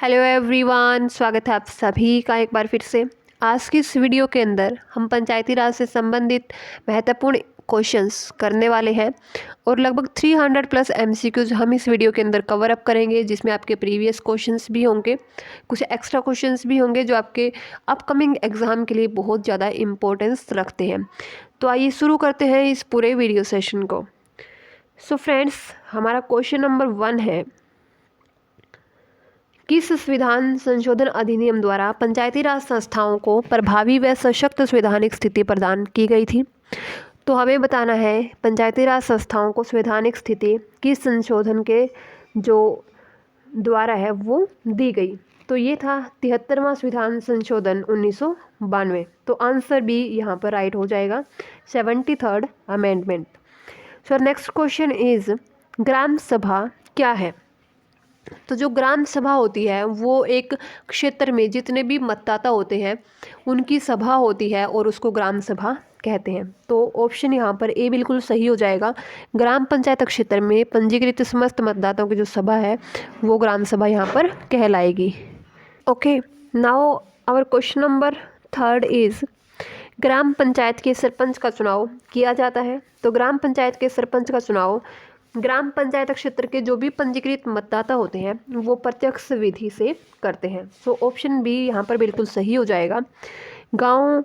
Hello everyone, स्वागत है आप सभी का एक बार फिर से। आज की इस वीडियो के अंदर हम पंचायती राज से संबंधित महत्वपूर्ण क्वेश्चंस करने वाले हैं और लगभग 300 प्लस एमसीक्यूज हम इस वीडियो के अंदर कवर अप करेंगे, जिसमें आपके प्रीवियस क्वेश्चंस भी होंगे, कुछ एक्स्ट्रा क्वेश्चंस भी होंगे जो आपके अपकमिंग एग्ज़ाम के लिए बहुत ज़्यादा इम्पोर्टेंस रखते हैं। तो आइए शुरू करते हैं इस पूरे वीडियो सेशन को। सो फ्रेंड्स, हमारा क्वेश्चन नंबर 1 है, किस संविधान संशोधन अधिनियम द्वारा पंचायती राज संस्थाओं को प्रभावी व सशक्त संवैधानिक स्थिति प्रदान की गई थी। तो हमें बताना है पंचायती राज संस्थाओं को संवैधानिक स्थिति किस संशोधन के जो द्वारा है वो दी गई। तो ये था 73वां संविधान संशोधन 1992। तो आंसर भी यहाँ पर राइट हो जाएगा, 73rd amendment. So next question is, gram sabha क्या है। तो जो ग्राम सभा होती है वो एक क्षेत्र में जितने भी मतदाता होते हैं उनकी सभा होती है और उसको ग्राम सभा कहते हैं। तो ऑप्शन यहाँ पर ए बिल्कुल सही हो जाएगा। ग्राम पंचायत क्षेत्र में पंजीकृत समस्त मतदाताओं की जो सभा है वो ग्राम सभा यहाँ पर कहलाएगी। Okay, now our question number 3 is, gram panchayat के सरपंच का चुनाव किया जाता है। तो ग्राम पंचायत के सरपंच का चुनाव ग्राम पंचायत क्षेत्र के जो भी पंजीकृत मतदाता होते हैं वो प्रत्यक्ष विधि से करते हैं। सो ऑप्शन बी यहाँ पर बिल्कुल सही हो जाएगा। गांव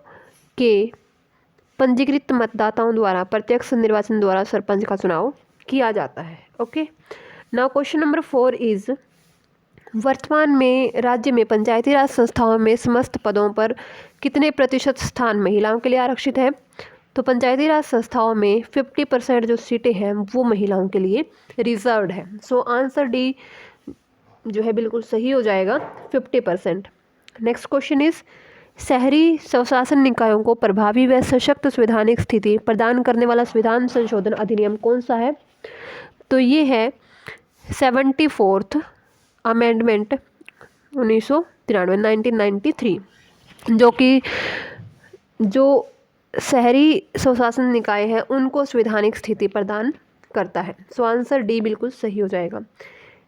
के पंजीकृत मतदाताओं द्वारा प्रत्यक्ष निर्वाचन द्वारा सरपंच का चुनाव किया जाता है। Okay, now question number 4 is, वर्तमान में राज्य में पंचायती राज संस्थाओं में समस्त पदों पर कितने प्रतिशत स्थान महिलाओं के लिए आरक्षित है। तो पंचायती राज संस्थाओं में 50% जो सीटें हैं वो महिलाओं के लिए रिजर्व्ड है। सो आंसर डी जो है बिल्कुल सही हो जाएगा, 50%। नेक्स्ट क्वेश्चन इज, शहरी स्वशासन निकायों को प्रभावी व सशक्त संवैधानिक स्थिति प्रदान करने वाला संविधान संशोधन अधिनियम कौन सा है। तो ये है 74th अमेंडमेंट 1993, 1993, जो कि जो शहरी स्वशासन निकाय हैं उनको संवैधानिक स्थिति प्रदान करता है। सो आंसर डी बिल्कुल सही हो जाएगा।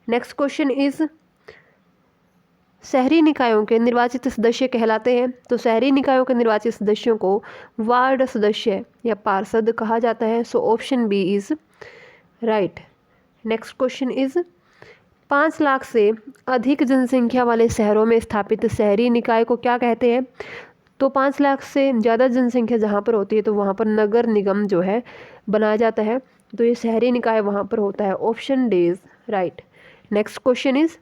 नेक्स्ट क्वेश्चन इज, शहरी निकायों के निर्वाचित सदस्य कहलाते हैं। तो शहरी निकायों के निर्वाचित सदस्यों को वार्ड सदस्य या पार्षद कहा जाता है। So option B is right. Next question is, 5 lakh से अधिक जनसंख्या वाले शहरों में स्थापित शहरी निकाय को क्या कहते हैं। तो 5 लाख से ज़्यादा जनसंख्या जहाँ पर होती है तो वहाँ पर नगर निगम जो है बनाया जाता है। तो ये शहरी निकाय वहाँ पर होता है। Option D is right. Next question is,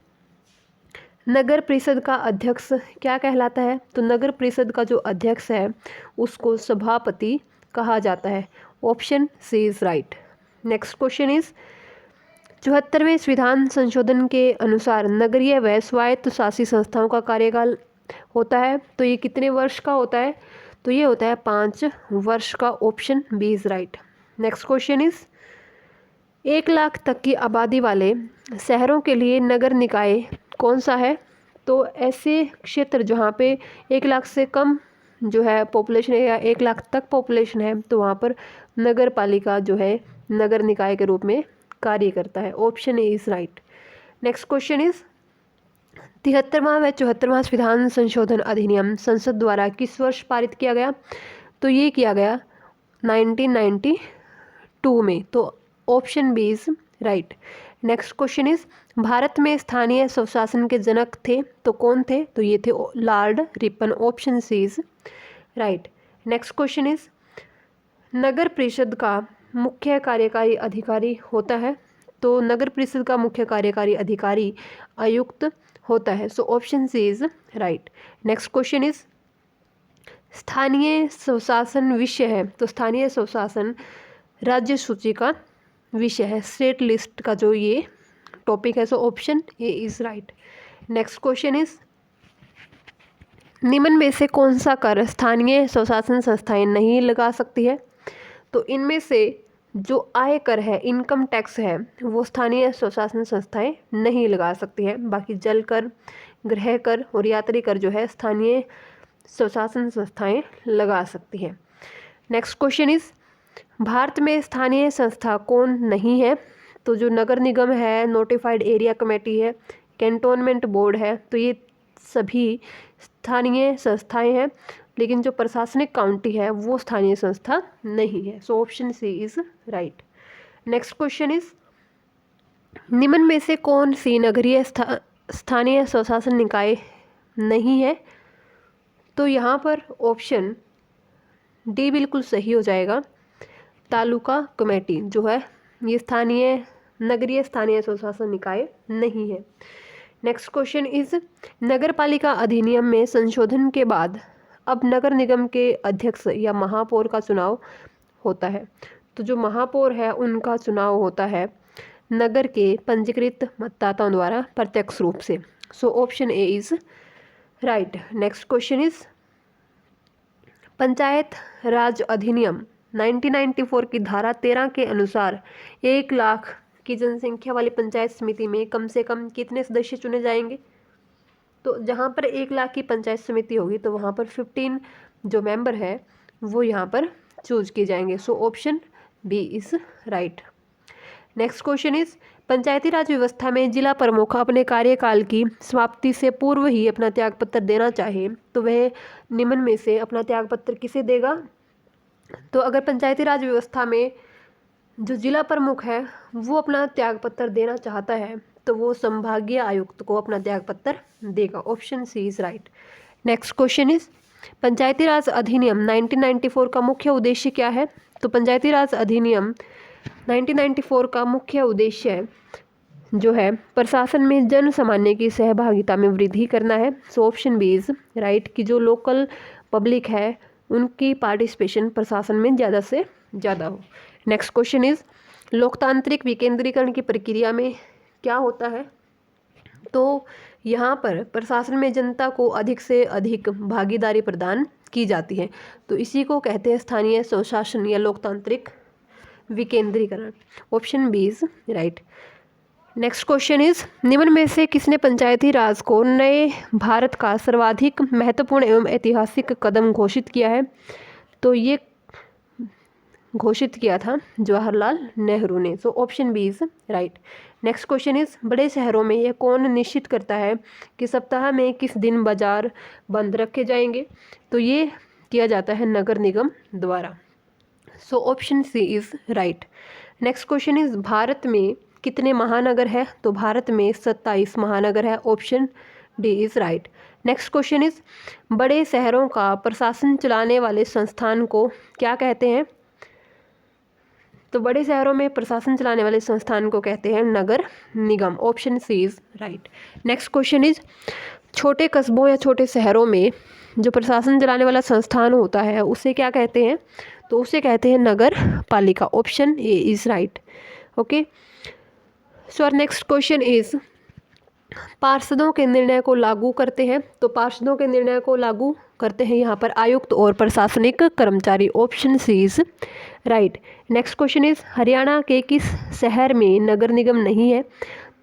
Nagar Parishad का अध्यक्ष क्या कहलाता है। तो नगर परिषद का जो अध्यक्ष है उसको सभापति कहा जाता है। Option C is right. Next question is, 74वें संविधान संशोधन के अनुसार नगरीय व स्वायत्त शासी संस्थाओं का कार्यकाल होता है। तो ये कितने वर्ष का होता है। तो ये होता है 5 वर्ष का। Option B is right. Next question is, 1 lakh तक की आबादी वाले शहरों के लिए नगर निकाय कौन सा है। तो ऐसे क्षेत्र जहाँ पे 1 लाख से कम जो है पॉपुलेशन है या 1 लाख तक पॉपुलेशन है तो वहाँ पर नगर पालिका जो है नगर निकाय के रूप में कार्य करता है। Option A is right. Next question is, 73वां व 74वां संविधान संशोधन अधिनियम संसद द्वारा किस वर्ष पारित किया गया। तो ये किया गया 1992 में। तो option B is right. Next question is, Bharat में स्थानीय स्वशासन के जनक थे तो कौन थे। तो ये थे Lord Ripon. Option C is right. Next question is, Nagar Parishad का मुख्य कार्यकारी अधिकारी होता है। तो नगर परिषद का मुख्य कार्यकारी अधिकारी आयुक्त होता है। So option C is right. Next question is, स्थानीय स्वशासन विषय है। तो स्थानीय स्वशासन राज्य सूची का विषय है, स्टेट लिस्ट का जो ये टॉपिक है। So option A is right. Next question is, निम्न में से कौन सा कर स्थानीय स्वशासन संस्थाएं नहीं लगा सकती है। तो इनमें से जो आय कर है, इनकम टैक्स है, वो स्थानीय स्वशासन संस्थाएं नहीं लगा सकती हैं। बाकी जल कर, गृह कर और यात्री कर जो है स्थानीय स्वशासन संस्थाएं लगा सकती हैं। नेक्स्ट क्वेश्चन इज, भारत में स्थानीय संस्था कौन नहीं है। तो जो नगर निगम है, नोटिफाइड एरिया कमेटी है, कैंटोनमेंट बोर्ड है, तो ये सभी स्थानीय संस्थाएं हैं, लेकिन जो प्रशासनिक काउंटी है वो स्थानीय संस्था नहीं है। So option C is right. Next question is निम्न में से कौन सी नगरीय स्थानीय स्वशासन निकाय नहीं है? तो यहाँ पर ऑप्शन डी बिल्कुल सही हो जाएगा। तालुका कमेटी जो है ये नगरीय स्थानीय स्वशासन निकाय नहीं है। नेक्स्ट क्वेश्चन इज नगर पालिका अधिनियम में संशोधन के बाद अब नगर निगम के अध्यक्ष या महापौर का चुनाव होता है। तो जो महापौर है उनका चुनाव होता है नगर के पंजीकृत मतदाताओं द्वारा प्रत्यक्ष रूप से। So option A is right. Next question is panchayat raj अधिनियम 1994 की धारा 13 के अनुसार 1 लाख की जनसंख्या वाली पंचायत समिति में कम से कम कितने सदस्य चुने जाएंगे? तो जहाँ पर 1 लाख की पंचायत समिति होगी तो वहाँ पर 15 जो मेंबर है वो यहाँ पर चूज किए जाएंगे। So option B is right. Next question is पंचायती राज व्यवस्था में जिला प्रमुख अपने कार्यकाल की समाप्ति से पूर्व ही अपना त्यागपत्र देना चाहे तो वह निम्न में से अपना त्यागपत्र किसे देगा? तो अगर पंचायती राज व्यवस्था में जो जिला प्रमुख है वो अपना त्यागपत्र देना चाहता है तो वो संभागीय आयुक्त को अपना त्यागपत्र देगा। Option C is right. Next question is पंचायती राज अधिनियम 1994 का मुख्य उद्देश्य क्या है? तो पंचायती राज अधिनियम 1994 का मुख्य उद्देश्य जो है प्रशासन में जन सामान्य की सहभागिता में वृद्धि करना है। So option B is right कि जो लोकल पब्लिक है उनकी पार्टिसिपेशन प्रशासन में ज़्यादा से ज़्यादा हो। नेक्स्ट क्वेश्चन इज लोकतांत्रिक विकेंद्रीकरण की प्रक्रिया में क्या होता है? तो यहाँ पर प्रशासन में जनता को अधिक से अधिक भागीदारी प्रदान की जाती है, तो इसी को कहते हैं स्थानीय स्वशासन या लोकतांत्रिक विकेंद्रीकरण। Option B is right. Next question is निम्न में से किसने पंचायती राज को नए भारत का सर्वाधिक महत्वपूर्ण एवं ऐतिहासिक कदम घोषित किया है? तो ये घोषित किया था जवाहरलाल नेहरू ने। So option B is right. Next question is बड़े शहरों में यह कौन निश्चित करता है कि सप्ताह में किस दिन बाजार बंद रखे जाएंगे? तो ये किया जाता है नगर निगम द्वारा। So option C is right. Next question is Bharat में कितने महानगर है? तो भारत में 27 महानगर है। Option D is right. Next question is बड़े शहरों का प्रशासन चलाने वाले संस्थान को क्या कहते हैं? तो बड़े शहरों में प्रशासन चलाने वाले संस्थान को कहते हैं Nagar Nigam. Option C is right. Next question is छोटे कस्बों या छोटे शहरों में जो प्रशासन चलाने वाला संस्थान होता है उसे क्या कहते हैं? तो उसे कहते हैं नगर पालिका। Option A is right. Okay, so our next question is पार्षदों के निर्णय को लागू करते हैं। तो पार्षदों के निर्णय को लागू करते हैं यहाँ पर आयुक्त और प्रशासनिक कर्मचारी। Option C is right. Next question is Haryana के किस शहर में नगर निगम नहीं है?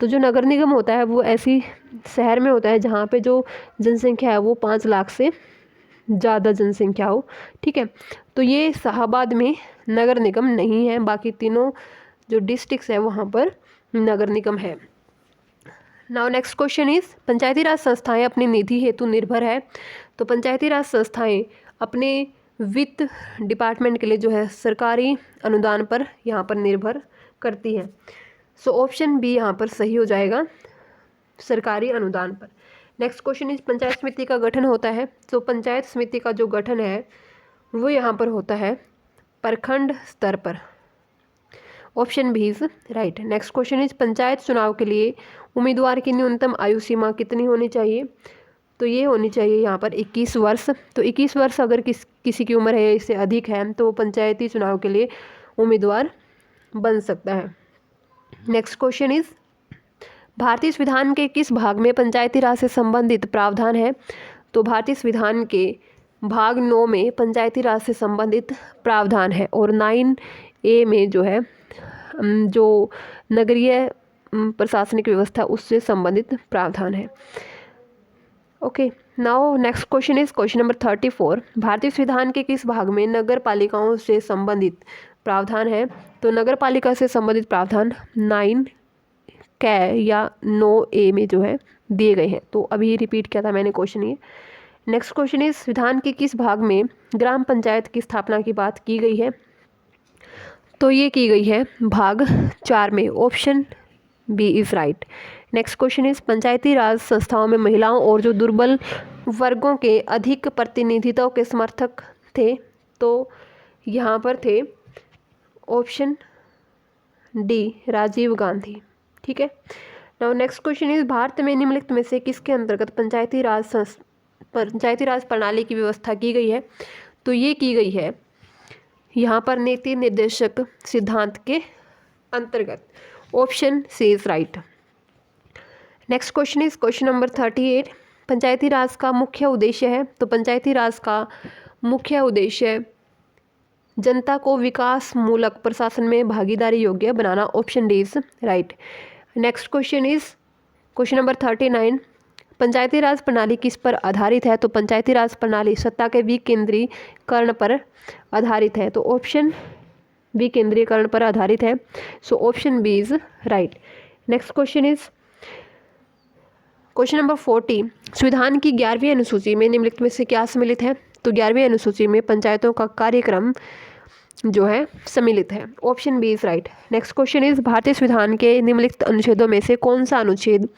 तो जो नगर निगम होता है वो ऐसी शहर में होता है जहाँ पे जो जनसंख्या है वो 5 लाख से ज़्यादा जनसंख्या हो। ठीक है, तो ये शाहबाद में नगर निगम नहीं है, बाकी तीनों जो डिस्ट्रिक्ट्स है वहाँ पर नगर निगम है। नाउ नेक्स्ट क्वेश्चन इज पंचायती राज संस्थाएं अपनी निधि हेतु निर्भर है। तो पंचायती राज संस्थाएं अपने वित्त डिपार्टमेंट के लिए जो है सरकारी अनुदान पर यहाँ पर निर्भर करती हैं। सो ऑप्शन बी यहाँ पर सही हो जाएगा, सरकारी अनुदान पर। नेक्स्ट क्वेश्चन इज पंचायत समिति का गठन होता है। तो पंचायत समिति का जो गठन है वो यहाँ पर होता है प्रखंड स्तर पर। Option B is right. Next question is panchayat चुनाव के लिए उम्मीदवार की न्यूनतम आयु सीमा कितनी होनी चाहिए? तो ये होनी चाहिए यहाँ पर 21 वर्ष। तो 21 वर्ष अगर किसी की उम्र है इससे अधिक है तो वो पंचायती चुनाव के लिए उम्मीदवार बन सकता है। नेक्स्ट क्वेश्चन इज भारतीय संविधान के किस भाग में पंचायती राज से संबंधित प्रावधान है? तो भारतीय संविधान के भाग 9 में पंचायती राज से संबंधित प्रावधान है और 9A में जो है जो नगरीय प्रशासनिक व्यवस्था उससे संबंधित प्रावधान है। Okay, now next question is question number 34। भारतीय संविधान के किस भाग में नगर पालिकाओं से संबंधित प्रावधान है? तो नगर पालिका से संबंधित प्रावधान 9 या 9A में जो है दिए गए हैं। तो अभी रिपीट किया था मैंने क्वेश्चन ये। नेक्स्ट क्वेश्चन इज संविधान के किस भाग में ग्राम पंचायत की स्थापना की बात की गई है? तो ये की गई है भाग 4 में, option B is right. Next question is पंचायती राज संस्थाओं में महिलाओं और जो दुर्बल वर्गों के अधिक प्रतिनिधित्व के समर्थक थे, तो यहाँ पर थे ऑप्शन डी राजीव गांधी। ठीक है। Now next question is Bharat में निम्नलिखित में से किसके अंतर्गत पंचायती राज प्रणाली की व्यवस्था की गई है? तो ये की गई है यहाँ पर नीति निर्देशक सिद्धांत के अंतर्गत, option C is right. Next question is question number 38, Panchayati राज का मुख्य उद्देश्य है? तो पंचायती राज का मुख्य उद्देश्य जनता को विकास मूलक प्रशासन में भागीदारी योग्य बनाना, option D is right. Next question is question number 39, panchayati raj प्रणाली किस पर आधारित है? तो पंचायती राज प्रणाली सत्ता के विकेंद्रीकरण पर आधारित है, तो ऑप्शन विकेंद्रीकरण पर आधारित है, so option B is right. Next question is question number 40, संविधान की 11वीं अनुसूची में निम्नलिखित में से क्या सम्मिलित है? तो 11वीं अनुसूची में पंचायतों का कार्यक्रम जो है सम्मिलित है, option B is right. Next question is भारतीय संविधान के निम्नलिखित अनुच्छेदों में से कौन सा अनुच्छेद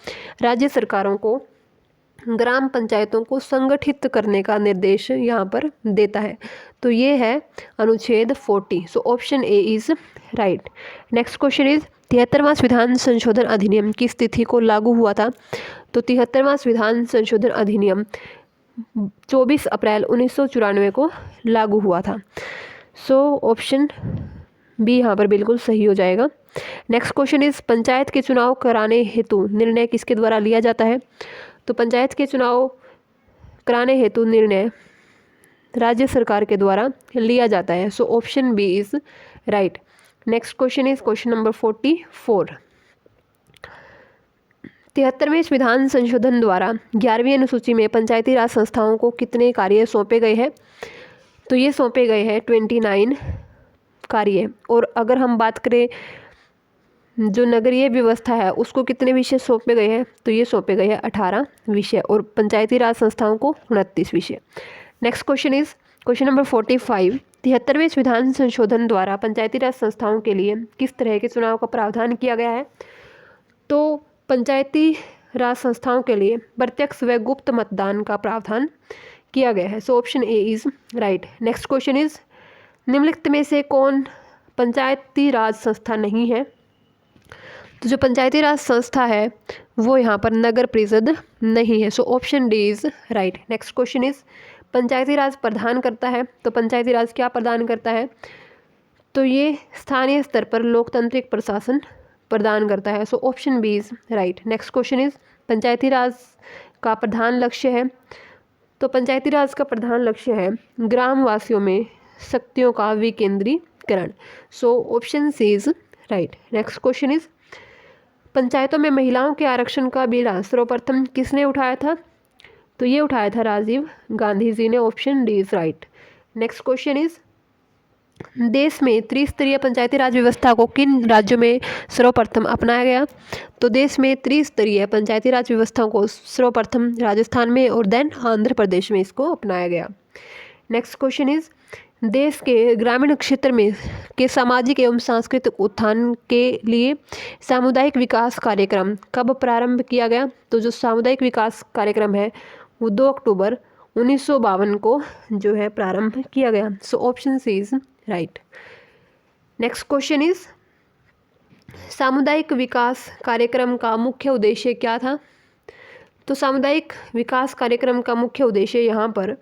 राज्य सरकारों को ग्राम पंचायतों को संगठित करने का निर्देश यहाँ पर देता है? तो ये है अनुच्छेद 40, so option A is right. Next question is 73वां संविधान संशोधन अधिनियम किस तिथि को लागू हुआ था? तो 73वां संविधान संशोधन अधिनियम 24 अप्रैल 1994 को लागू हुआ था, सो ऑप्शन बी यहाँ पर बिल्कुल सही हो जाएगा। नेक्स्ट क्वेश्चन इज पंचायत के चुनाव कराने हेतु निर्णय किसके द्वारा लिया जाता है? तो पंचायत के चुनाव कराने हेतु निर्णय राज्य सरकार के द्वारा लिया जाता है, so option B is right. Next question is question number 44, 73वें संविधान संशोधन द्वारा 11वीं अनुसूची में पंचायती राज संस्थाओं को कितने कार्य सौंपे गए हैं? तो ये सौंपे गए हैं 29 कार्य, और अगर हम बात करें जो नगरीय व्यवस्था है उसको कितने विषय सौंपे गए हैं? तो ये सौंपे गए हैं 18 विषय, और पंचायती राज संस्थाओं को 29 विषय। Next question is question number 45, 73वें संविधान संशोधन द्वारा पंचायती राज संस्थाओं के लिए किस तरह के चुनाव का प्रावधान किया गया है? तो पंचायती राज संस्थाओं के लिए प्रत्यक्ष व गुप्त मतदान का प्रावधान किया गया है, so option A is right. Next question is निम्नलिखित में से कौन पंचायती राज संस्था नहीं है? तो जो पंचायती राज संस्था है वो यहाँ पर नगर परिषद नहीं है, so option D is right. Next question is पंचायती राज प्रदान करता है? तो पंचायती राज क्या प्रदान करता है? तो ये स्थानीय स्तर पर लोकतांत्रिक प्रशासन प्रदान करता है, so option B is right. Next question is पंचायती राज का प्रधान लक्ष्य है? तो पंचायती राज का प्रधान लक्ष्य है ग्रामवासियों में शक्तियों का विकेंद्रीकरण, so option C is right. Next question is पंचायतों में महिलाओं के आरक्षण का बीड़ा सर्वप्रथम किसने उठाया था? तो ये उठाया था राजीव गांधी जी ने, option D is right. Next question is देश में त्रिस्तरीय पंचायती राज व्यवस्था को किन राज्यों में सर्वप्रथम अपनाया गया? तो देश में त्रिस्तरीय पंचायती राज व्यवस्था को सर्वप्रथम राजस्थान में और देन आंध्र प्रदेश में इसको अपनाया गया। नेक्स्ट क्वेश्चन इज देश के ग्रामीण क्षेत्र में के सामाजिक एवं सांस्कृतिक उत्थान के लिए सामुदायिक विकास कार्यक्रम कब प्रारंभ किया गया? तो जो सामुदायिक विकास कार्यक्रम है वो 2 अक्टूबर 1952 को जो है प्रारंभ किया गया, so option C is right. Next question is सामुदायिक विकास कार्यक्रम का मुख्य उद्देश्य क्या था? तो सामुदायिक विकास कार्यक्रम का मुख्य उद्देश्य यहाँ पर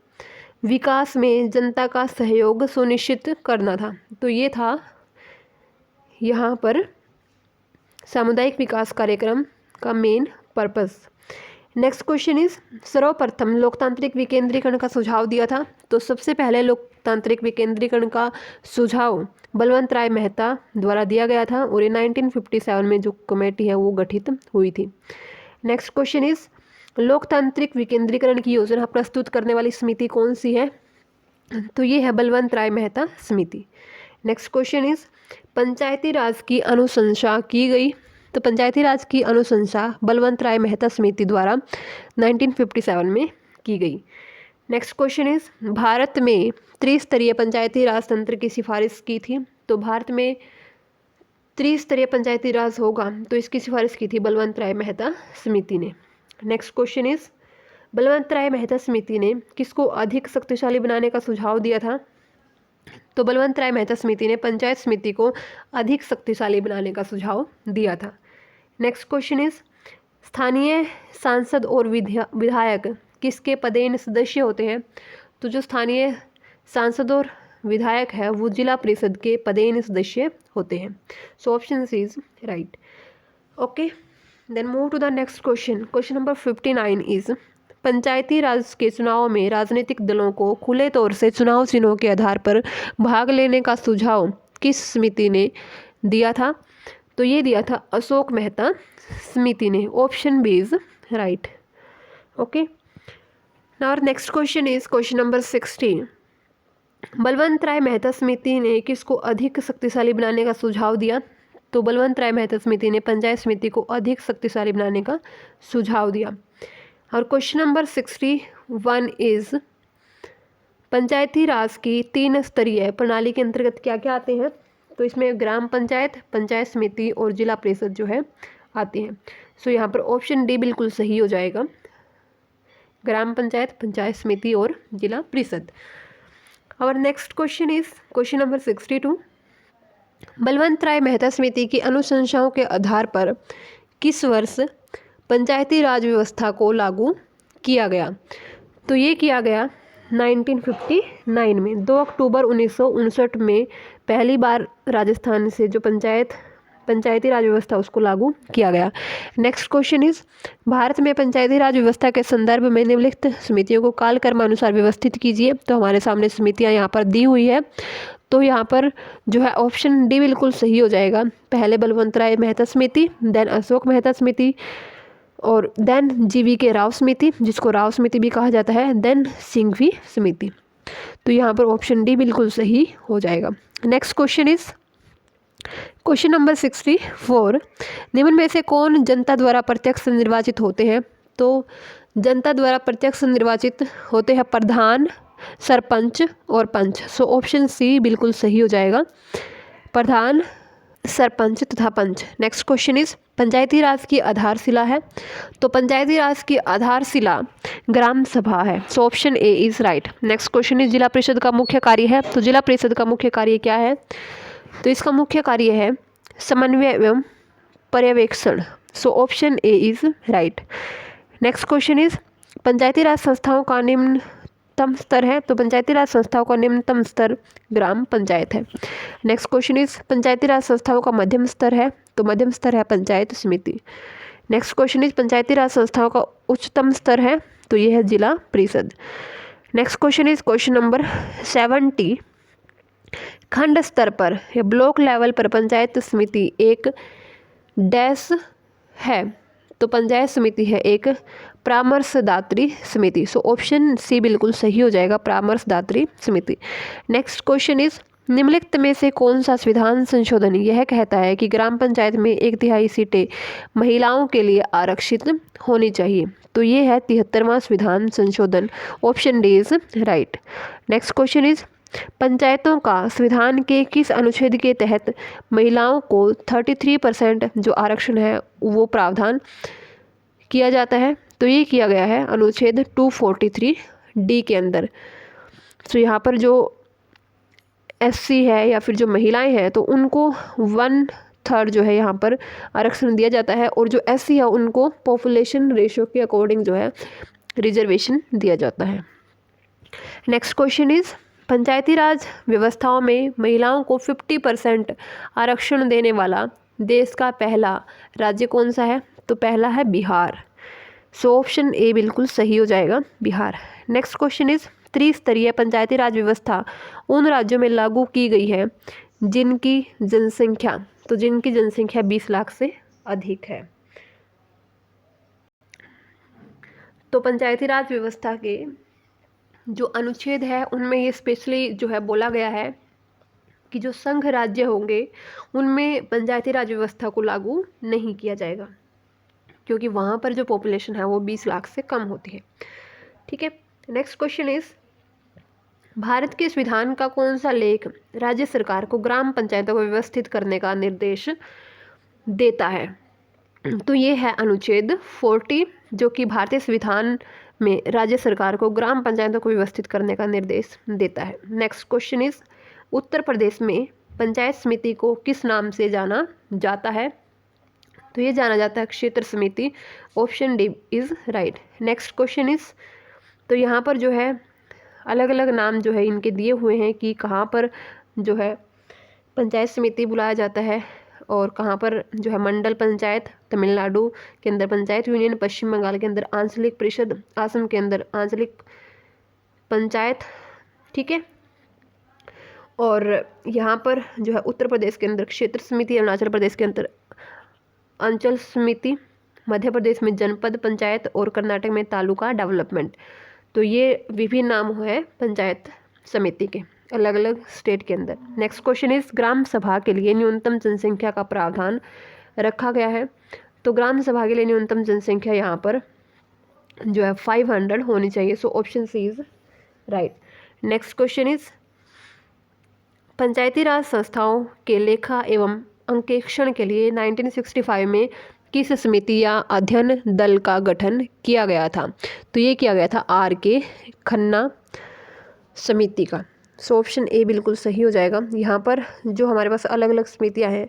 विकास में जनता का सहयोग सुनिश्चित करना था, तो ये था यहाँ पर सामुदायिक विकास कार्यक्रम का main purpose. Next question is सर्वप्रथम लोकतांत्रिक विकेंद्रीकरण का सुझाव दिया था? तो सबसे पहले लोकतांत्रिक विकेंद्रीकरण का सुझाव बलवंत राय मेहता द्वारा दिया गया था, और ये 1957 में जो कमेटी है वो गठित हुई थी। नेक्स्ट क्वेश्चन इज लोकतांत्रिक विकेंद्रीकरण की योजना प्रस्तुत करने वाली समिति कौन सी है? तो ये है बलवंत राय मेहता समिति। नेक्स्ट क्वेश्चन इज पंचायती राज की अनुशंसा की गई तो पंचायती राज की अनुशंसा बलवंत राय मेहता समिति द्वारा 1957 में की गई। नेक्स्ट क्वेश्चन इज, भारत में त्रिस्तरीय पंचायती राज तंत्र की सिफारिश की थी। तो भारत में त्रिस्तरीय पंचायती राज होगा तो इसकी सिफारिश की थी बलवंत राय मेहता समिति ने। Next question is, Balwant Rai Mehta समिति ने किसको अधिक शक्तिशाली बनाने का सुझाव दिया था। तो बलवंत राय मेहता समिति ने पंचायत समिति को अधिक शक्तिशाली बनाने का सुझाव दिया था। नेक्स्ट क्वेश्चन इज, स्थानीय सांसद और विधायक किसके पदेन सदस्य होते हैं। तो जो स्थानीय सांसद और विधायक है वो जिला परिषद के पदेन सदस्य होते हैं। So option C is right. Okay, then move to the next question. Question number 59 is, पंचायती राज के चुनाव में राजनीतिक दलों को खुले तौर से चुनाव चिन्हों के आधार पर भाग लेने का सुझाव किस समिति ने दिया था। तो ये दिया था अशोक मेहता समिति ने। Option B is right. Okay, now next question is question number 60। Balwant Rai Mehta समिति ने किसको अधिक शक्तिशाली बनाने का सुझाव दिया। तो बलवंत राय मेहता समिति ने पंचायत समिति को अधिक शक्तिशाली बनाने का सुझाव दिया। और क्वेश्चन नंबर 61 इज, पंचायती राज की 3 स्तरीय प्रणाली के अंतर्गत क्या क्या आते हैं। तो इसमें ग्राम पंचायत, पंचायत समिति और जिला परिषद जो है आती हैं। सो यहाँ पर ऑप्शन डी बिल्कुल सही हो जाएगा, ग्राम पंचायत, पंचायत समिति और जिला परिषद। और next question is question number 62। Balwant Rai Mehta समिति की अनुशंसाओं के आधार पर किस वर्ष पंचायती राज व्यवस्था को लागू किया गया। तो ये किया गया 1959 में। 2 अक्टूबर 1959 में पहली बार राजस्थान से जो पंचायती राज व्यवस्था उसको लागू किया गया। नेक्स्ट क्वेश्चन इज, भारत में पंचायती राज व्यवस्था के संदर्भ में निम्नलिखित समितियों को कालक्रमानुसार व्यवस्थित कीजिए। तो हमारे सामने समितियां यहाँ पर दी हुई है। तो यहाँ पर जो है ऑप्शन डी बिल्कुल सही हो जाएगा। पहले बलवंत राय मेहता समिति, देन अशोक मेहता समिति, और देन GV राव समिति, जिसको राव समिति भी कहा जाता है, देन सिंघवी समिति। तो यहाँ पर ऑप्शन डी बिल्कुल सही हो जाएगा। Next question is question number 64। निम्न में से कौन जनता द्वारा प्रत्यक्ष निर्वाचित होते हैं। तो जनता द्वारा प्रत्यक्ष निर्वाचित होते हैं प्रधान, सरपंच और पंच। सो ऑप्शन सी बिल्कुल सही हो जाएगा, प्रधान, सरपंच तथा पंच। नेक्स्ट क्वेश्चन इज, पंचायती राज की आधारशिला है। तो पंचायती राज की आधारशिला ग्राम सभा है। So option A is right. Next question is, जिला परिषद का मुख्य कार्य है। तो जिला परिषद का मुख्य कार्य क्या है। तो इसका मुख्य कार्य है समन्वय एवं पर्यवेक्षण। So option A is right. Next question is, पंचायती राज संस्थाओं का निम्नतम स्तर है। तो पंचायती राज संस्थाओं का निम्नतम स्तर ग्राम पंचायत है। नेक्स्ट क्वेश्चन इज, पंचायती राज संस्थाओं का मध्यम स्तर है। तो मध्यम स्तर है पंचायत समिति। नेक्स्ट क्वेश्चन इज, पंचायती राज संस्थाओं का उच्चतम स्तर है। तो यह है जिला परिषद। Next question is question number 70। खंड स्तर पर या ब्लॉक लेवल पर पंचायत समिति एक डैश है। तो पंचायत समिति है एक परामर्शदात्री समिति। सो ऑप्शन सी बिल्कुल सही हो जाएगा, परामर्शदात्री समिति। नेक्स्ट क्वेश्चन इज, निम्नलिखित में से कौन सा संविधान संशोधन यह कहता है कि ग्राम पंचायत में 1/3 सीटें महिलाओं के लिए आरक्षित होनी चाहिए। तो ये है 73वां संविधान संशोधन। Option D is right. Next question is, पंचायतों का संविधान के किस अनुच्छेद के तहत महिलाओं को 33% जो आरक्षण है वो प्रावधान किया जाता है। तो ये किया गया है अनुच्छेद 243D के अंदर। तो यहाँ पर जो SC है या फिर जो महिलाएं हैं तो उनको 1/3 जो है यहाँ पर आरक्षण दिया जाता है, और जो SC है उनको पॉपुलेशन रेशियो के अकॉर्डिंग जो है रिजर्वेशन दिया जाता है। नेक्स्ट क्वेश्चन इज, पंचायती राज व्यवस्थाओं में महिलाओं को 50% आरक्षण देने वाला देश का पहला राज्य कौन सा है। तो पहला है बिहार। सो ऑप्शन ए बिल्कुल सही हो जाएगा, बिहार। नेक्स्ट क्वेश्चन इज, त्रिस्तरीय पंचायती राज व्यवस्था उन राज्यों में लागू की गई है जिनकी जनसंख्या 20 लाख से अधिक है। तो पंचायती राज व्यवस्था के जो अनुच्छेद है उनमें ये स्पेशली जो है बोला गया है कि जो संघ राज्य होंगे उनमें पंचायती राज व्यवस्था को लागू नहीं किया जाएगा, क्योंकि वहाँ पर जो पॉपुलेशन है वो 20 लाख से कम होती है। ठीक है, नेक्स्ट क्वेश्चन इज, भारत के संविधान का कौन सा लेख राज्य सरकार को ग्राम पंचायतों को व्यवस्थित करने का निर्देश देता है? तो ये है अनुच्छेद 40, जो कि भारतीय संविधान में राज्य सरकार को ग्राम पंचायतों को व्यवस्थित करने का निर्देश देता है। Next question is, Uttar Pradesh में पंचायत समिति को किस नाम से जाना जाता है? तो ये जाना जाता है क्षेत्र समिति। Option D is right. Next question is, तो यहाँ पर जो है अलग अलग नाम जो है इनके दिए हुए हैं कि कहाँ पर जो है पंचायत समिति बुलाया जाता है और कहाँ पर जो है मंडल पंचायत, तमिलनाडु के अंदर पंचायत यूनियन, पश्चिम बंगाल के अंदर आंचलिक परिषद, असम के अंदर आंचलिक पंचायत। ठीक है, और यहाँ पर जो है उत्तर प्रदेश के अंदर क्षेत्र समिति, अरुणाचल प्रदेश के अंदर अंचल समिति, मध्य प्रदेश में जनपद पंचायत और कर्नाटक में तालुका डेवलपमेंट। तो ये विभिन्न नाम है पंचायत समिति के अलग अलग स्टेट के अंदर। नेक्स्ट क्वेश्चन इज, ग्राम सभा के लिए न्यूनतम जनसंख्या का प्रावधान रखा गया है? तो ग्राम सभा के लिए न्यूनतम जनसंख्या यहाँ पर जो है 500 होनी चाहिए। So option C is right. Next question is, पंचायती राज संस्थाओं के लेखा एवं अंकेक्षण के लिए 1965 में किस समिति या अध्ययन दल का गठन किया गया था? तो ये किया गया था R.K. खन्ना समिति का। सो ऑप्शन ए बिल्कुल सही हो जाएगा। यहाँ पर जो हमारे पास अलग अलग समितियाँ हैं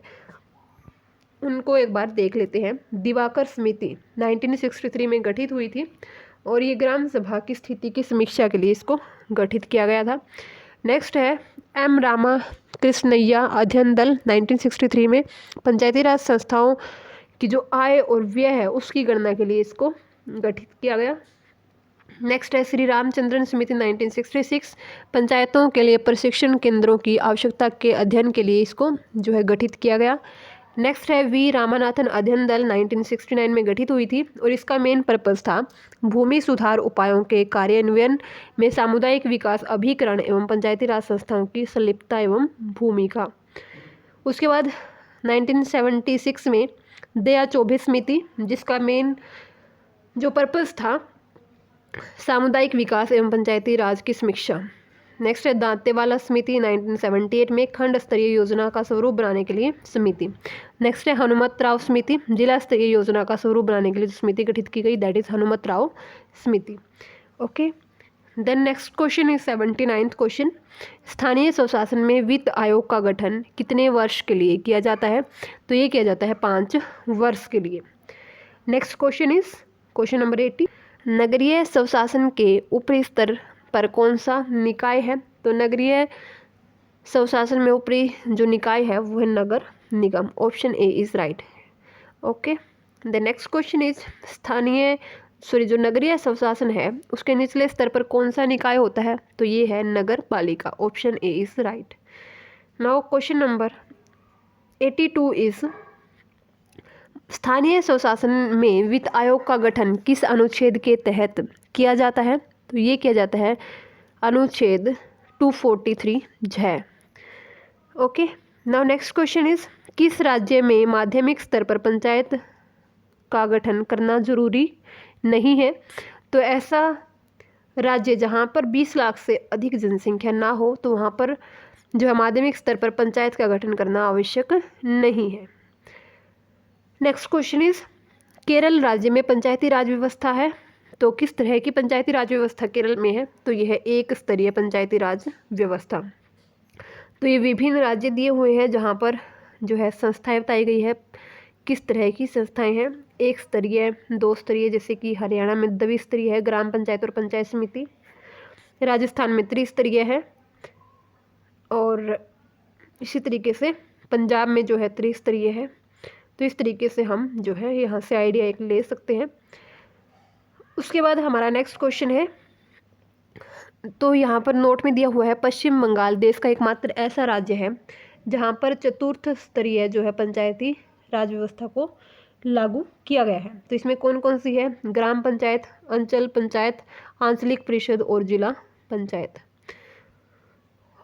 उनको एक बार देख लेते हैं। दिवाकर समिति 1963 में गठित हुई थी और ये ग्राम सभा की स्थिति की समीक्षा के लिए इसको गठित किया गया था। नेक्स्ट है M. रामाकृष्णैया अध्ययन दल 1963 में पंचायती राज संस्थाओं की जो आय और व्यय है उसकी गणना के लिए इसको गठित किया गया। नेक्स्ट है श्री रामचंद्रन समिति 1966 पंचायतों के लिए प्रशिक्षण केंद्रों की आवश्यकता के अध्ययन के लिए इसको जो है गठित किया गया। नेक्स्ट है V. रामानाथन अध्ययन दल 1969 में गठित हुई थी और इसका मेन पर्पस था भूमि सुधार उपायों के कार्यान्वयन में सामुदायिक विकास अभिकरण एवं पंचायती राज संस्थाओं की संलिप्तता एवं भूमिका। उसके बाद 1976 में दया चौबे समिति, जिसका मेन जो पर्पस था सामुदायिक विकास एवं पंचायती राज की समीक्षा। नेक्स्ट है दांतेवाला समिति 1978 में खंड स्तरीय योजना का स्वरूप बनाने के लिए समिति। नेक्स्ट है हनुमतराव समिति, जिला स्तरीय योजना का स्वरूप बनाने के लिए समिति गठित की गई, दैट इज हनुमतराव समिति। Okay, then next question is 79th question, स्थानीय स्वशासन में वित्त आयोग का गठन कितने वर्ष के लिए किया जाता है? तो ये किया जाता है 5 वर्ष के लिए। Next question is question number 80, नगरीय स्वशासन के ऊपरी स्तर पर कौन सा निकाय है? तो नगरीय स्वशासन में ऊपरी जो निकाय है वो है नगर Nigam. Option A is right. Okay, the next question is जो नगरीय स्वशासन है उसके निचले स्तर पर कौन सा निकाय होता है? तो ये है नगर पालिका। Option A is right. Now question number 82 is, स्थानीय स्वशासन में वित्त आयोग का गठन किस अनुच्छेद के तहत किया जाता है? तो ये किया जाता है अनुच्छेद 243 है। Okay, now next question is, किस राज्य में माध्यमिक स्तर पर पंचायत का गठन करना जरूरी नहीं है? तो ऐसा राज्य जहाँ पर 20 लाख से अधिक जनसंख्या ना हो तो वहाँ पर जो है माध्यमिक स्तर पर पंचायत का गठन करना आवश्यक नहीं है। नेक्स्ट क्वेश्चन इज, केरल राज्य में पंचायती राज व्यवस्था है, तो किस तरह की पंचायती राज व्यवस्था केरल में है? तो यह है एक स्तरीय पंचायती राज व्यवस्था। तो ये विभिन्न राज्य दिए हुए हैं जहाँ पर जो है संस्थाएं बताई गई है, किस तरह की संस्थाएं हैं। एक स्तरीय, 2 स्तरीय, जैसे कि हरियाणा में द्विस्तरीय है ग्राम पंचायत और पंचायत समिति, राजस्थान में त्रिस्तरीय है, और इसी तरीके से पंजाब में जो है त्रिस्तरीय है। तो इस तरीके से हम जो है यहाँ से आइडिया एक ले सकते हैं। उसके बाद हमारा नेक्स्ट क्वेश्चन है, तो यहाँ पर नोट में दिया हुआ है पश्चिम बंगाल देश का एकमात्र ऐसा राज्य है जहाँ पर चतुर्थ स्तरीय जो है पंचायती राज व्यवस्था को लागू किया गया है। तो इसमें कौन कौन सी है? ग्राम पंचायत, अंचल पंचायत, आंचलिक परिषद और जिला panchayat.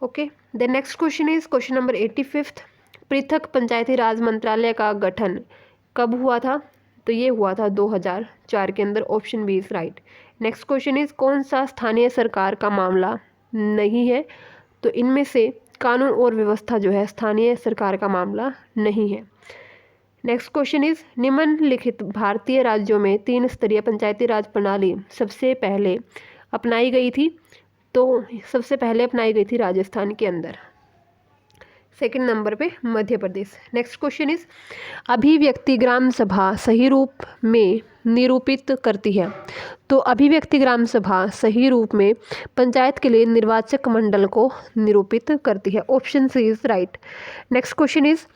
Okay, the next question is question number 85। पृथक पंचायती राज मंत्रालय का गठन कब हुआ था? तो ये हुआ था 2004 के अंदर। Option B is right. Next question is कौन सा स्थानीय सरकार का मामला नहीं है? तो इनमें से कानून और व्यवस्था जो है स्थानीय सरकार का मामला नहीं है। नेक्स्ट क्वेश्चन इज निम्नलिखित भारतीय राज्यों में 3 स्तरीय पंचायती राज प्रणाली सबसे पहले अपनाई गई थी? तो सबसे पहले अपनाई गई थी राजस्थान के अंदर। सेकंड नंबर पे Madhya Pradesh. Next question is अभिव्यक्ति ग्राम सभा सही रूप में निरूपित करती है? तो अभिव्यक्ति ग्राम सभा सही रूप में पंचायत के लिए निर्वाचक मंडल को निरूपित करती है। Option C is right. Next question is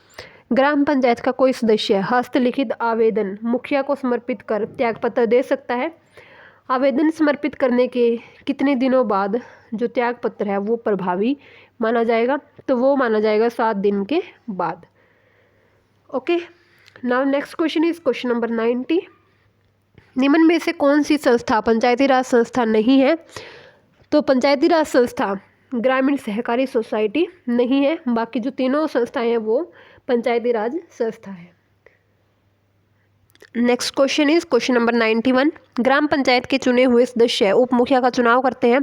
gram panchayat का कोई सदस्य हस्तलिखित आवेदन मुखिया को समर्पित कर त्यागपत्र दे सकता है? आवेदन समर्पित करने के कितने दिनों बाद जो त्यागपत्र है वो प्रभावी माना जाएगा? तो वो माना जाएगा 7 दिन के बाद। Okay, now next question is question number 90। निम्न में से कौन सी संस्था पंचायती राज संस्था नहीं है? तो पंचायती राज संस्था ग्रामीण सहकारी सोसाइटी नहीं है, बाकी जो तीनों संस्थाएं हैं वो पंचायती राज संस्था है। Next question is question number 91। ग्राम पंचायत के चुने हुए सदस्य उप मुखिया का चुनाव करते हैं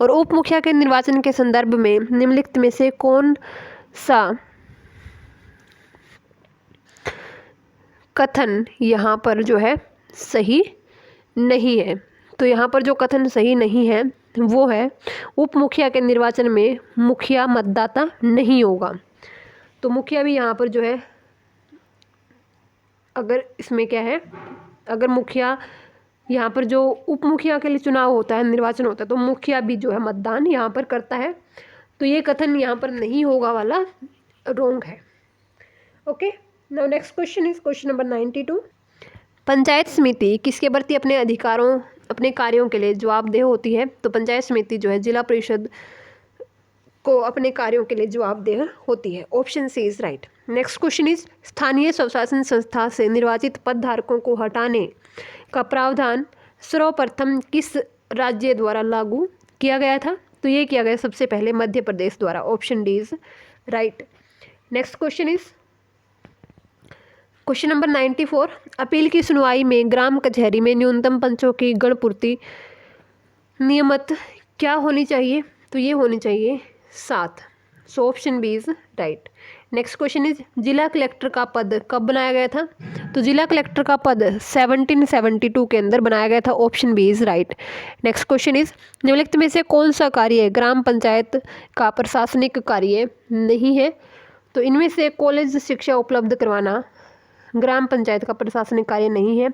और उप मुखिया के निर्वाचन के संदर्भ में निम्नलिखित में से कौन सा कथन यहाँ पर जो है सही नहीं है? तो यहाँ पर जो कथन सही नहीं है वो है उप मुखिया के निर्वाचन में मुखिया मतदाता नहीं होगा। तो मुखिया भी यहाँ पर जो है, अगर इसमें क्या है, अगर मुखिया यहाँ पर जो उप मुखिया के लिए चुनाव होता है, निर्वाचन होता है, तो मुखिया भी जो है मतदान यहाँ पर करता है। तो ये कथन यहाँ पर नहीं होगा वाला रोंग है। Okay, now next question is question number 92। Panchayat समिति किसके प्रति अपने अधिकारों अपने कार्यों के लिए जवाबदेह होती है? तो पंचायत समिति जो है जिला परिषद को अपने कार्यों के लिए जवाबदेह होती है। Option C is right. Next question is स्थानीय स्वशासन संस्था से निर्वाचित पदधारकों को हटाने का प्रावधान सर्वप्रथम किस राज्य द्वारा लागू किया गया था? तो ये किया गया सबसे पहले मध्य प्रदेश द्वारा। Option D is right. Next question is question number 94। Appeal की सुनवाई में ग्राम कचहरी में न्यूनतम पंचों की गणपूर्ति नियमित क्या होनी चाहिए? तो ये होनी चाहिए 7। So option B is right. Next question is जिला कलेक्टर का पद कब बनाया गया था? तो जिला कलेक्टर का पद 1772 के अंदर बनाया गया था। Option B is right. Next question is निम्नलिखित में से कौन सा कार्य ग्राम पंचायत का प्रशासनिक कार्य नहीं है? तो इनमें से कॉलेज शिक्षा उपलब्ध करवाना ग्राम पंचायत का प्रशासनिक कार्य नहीं है।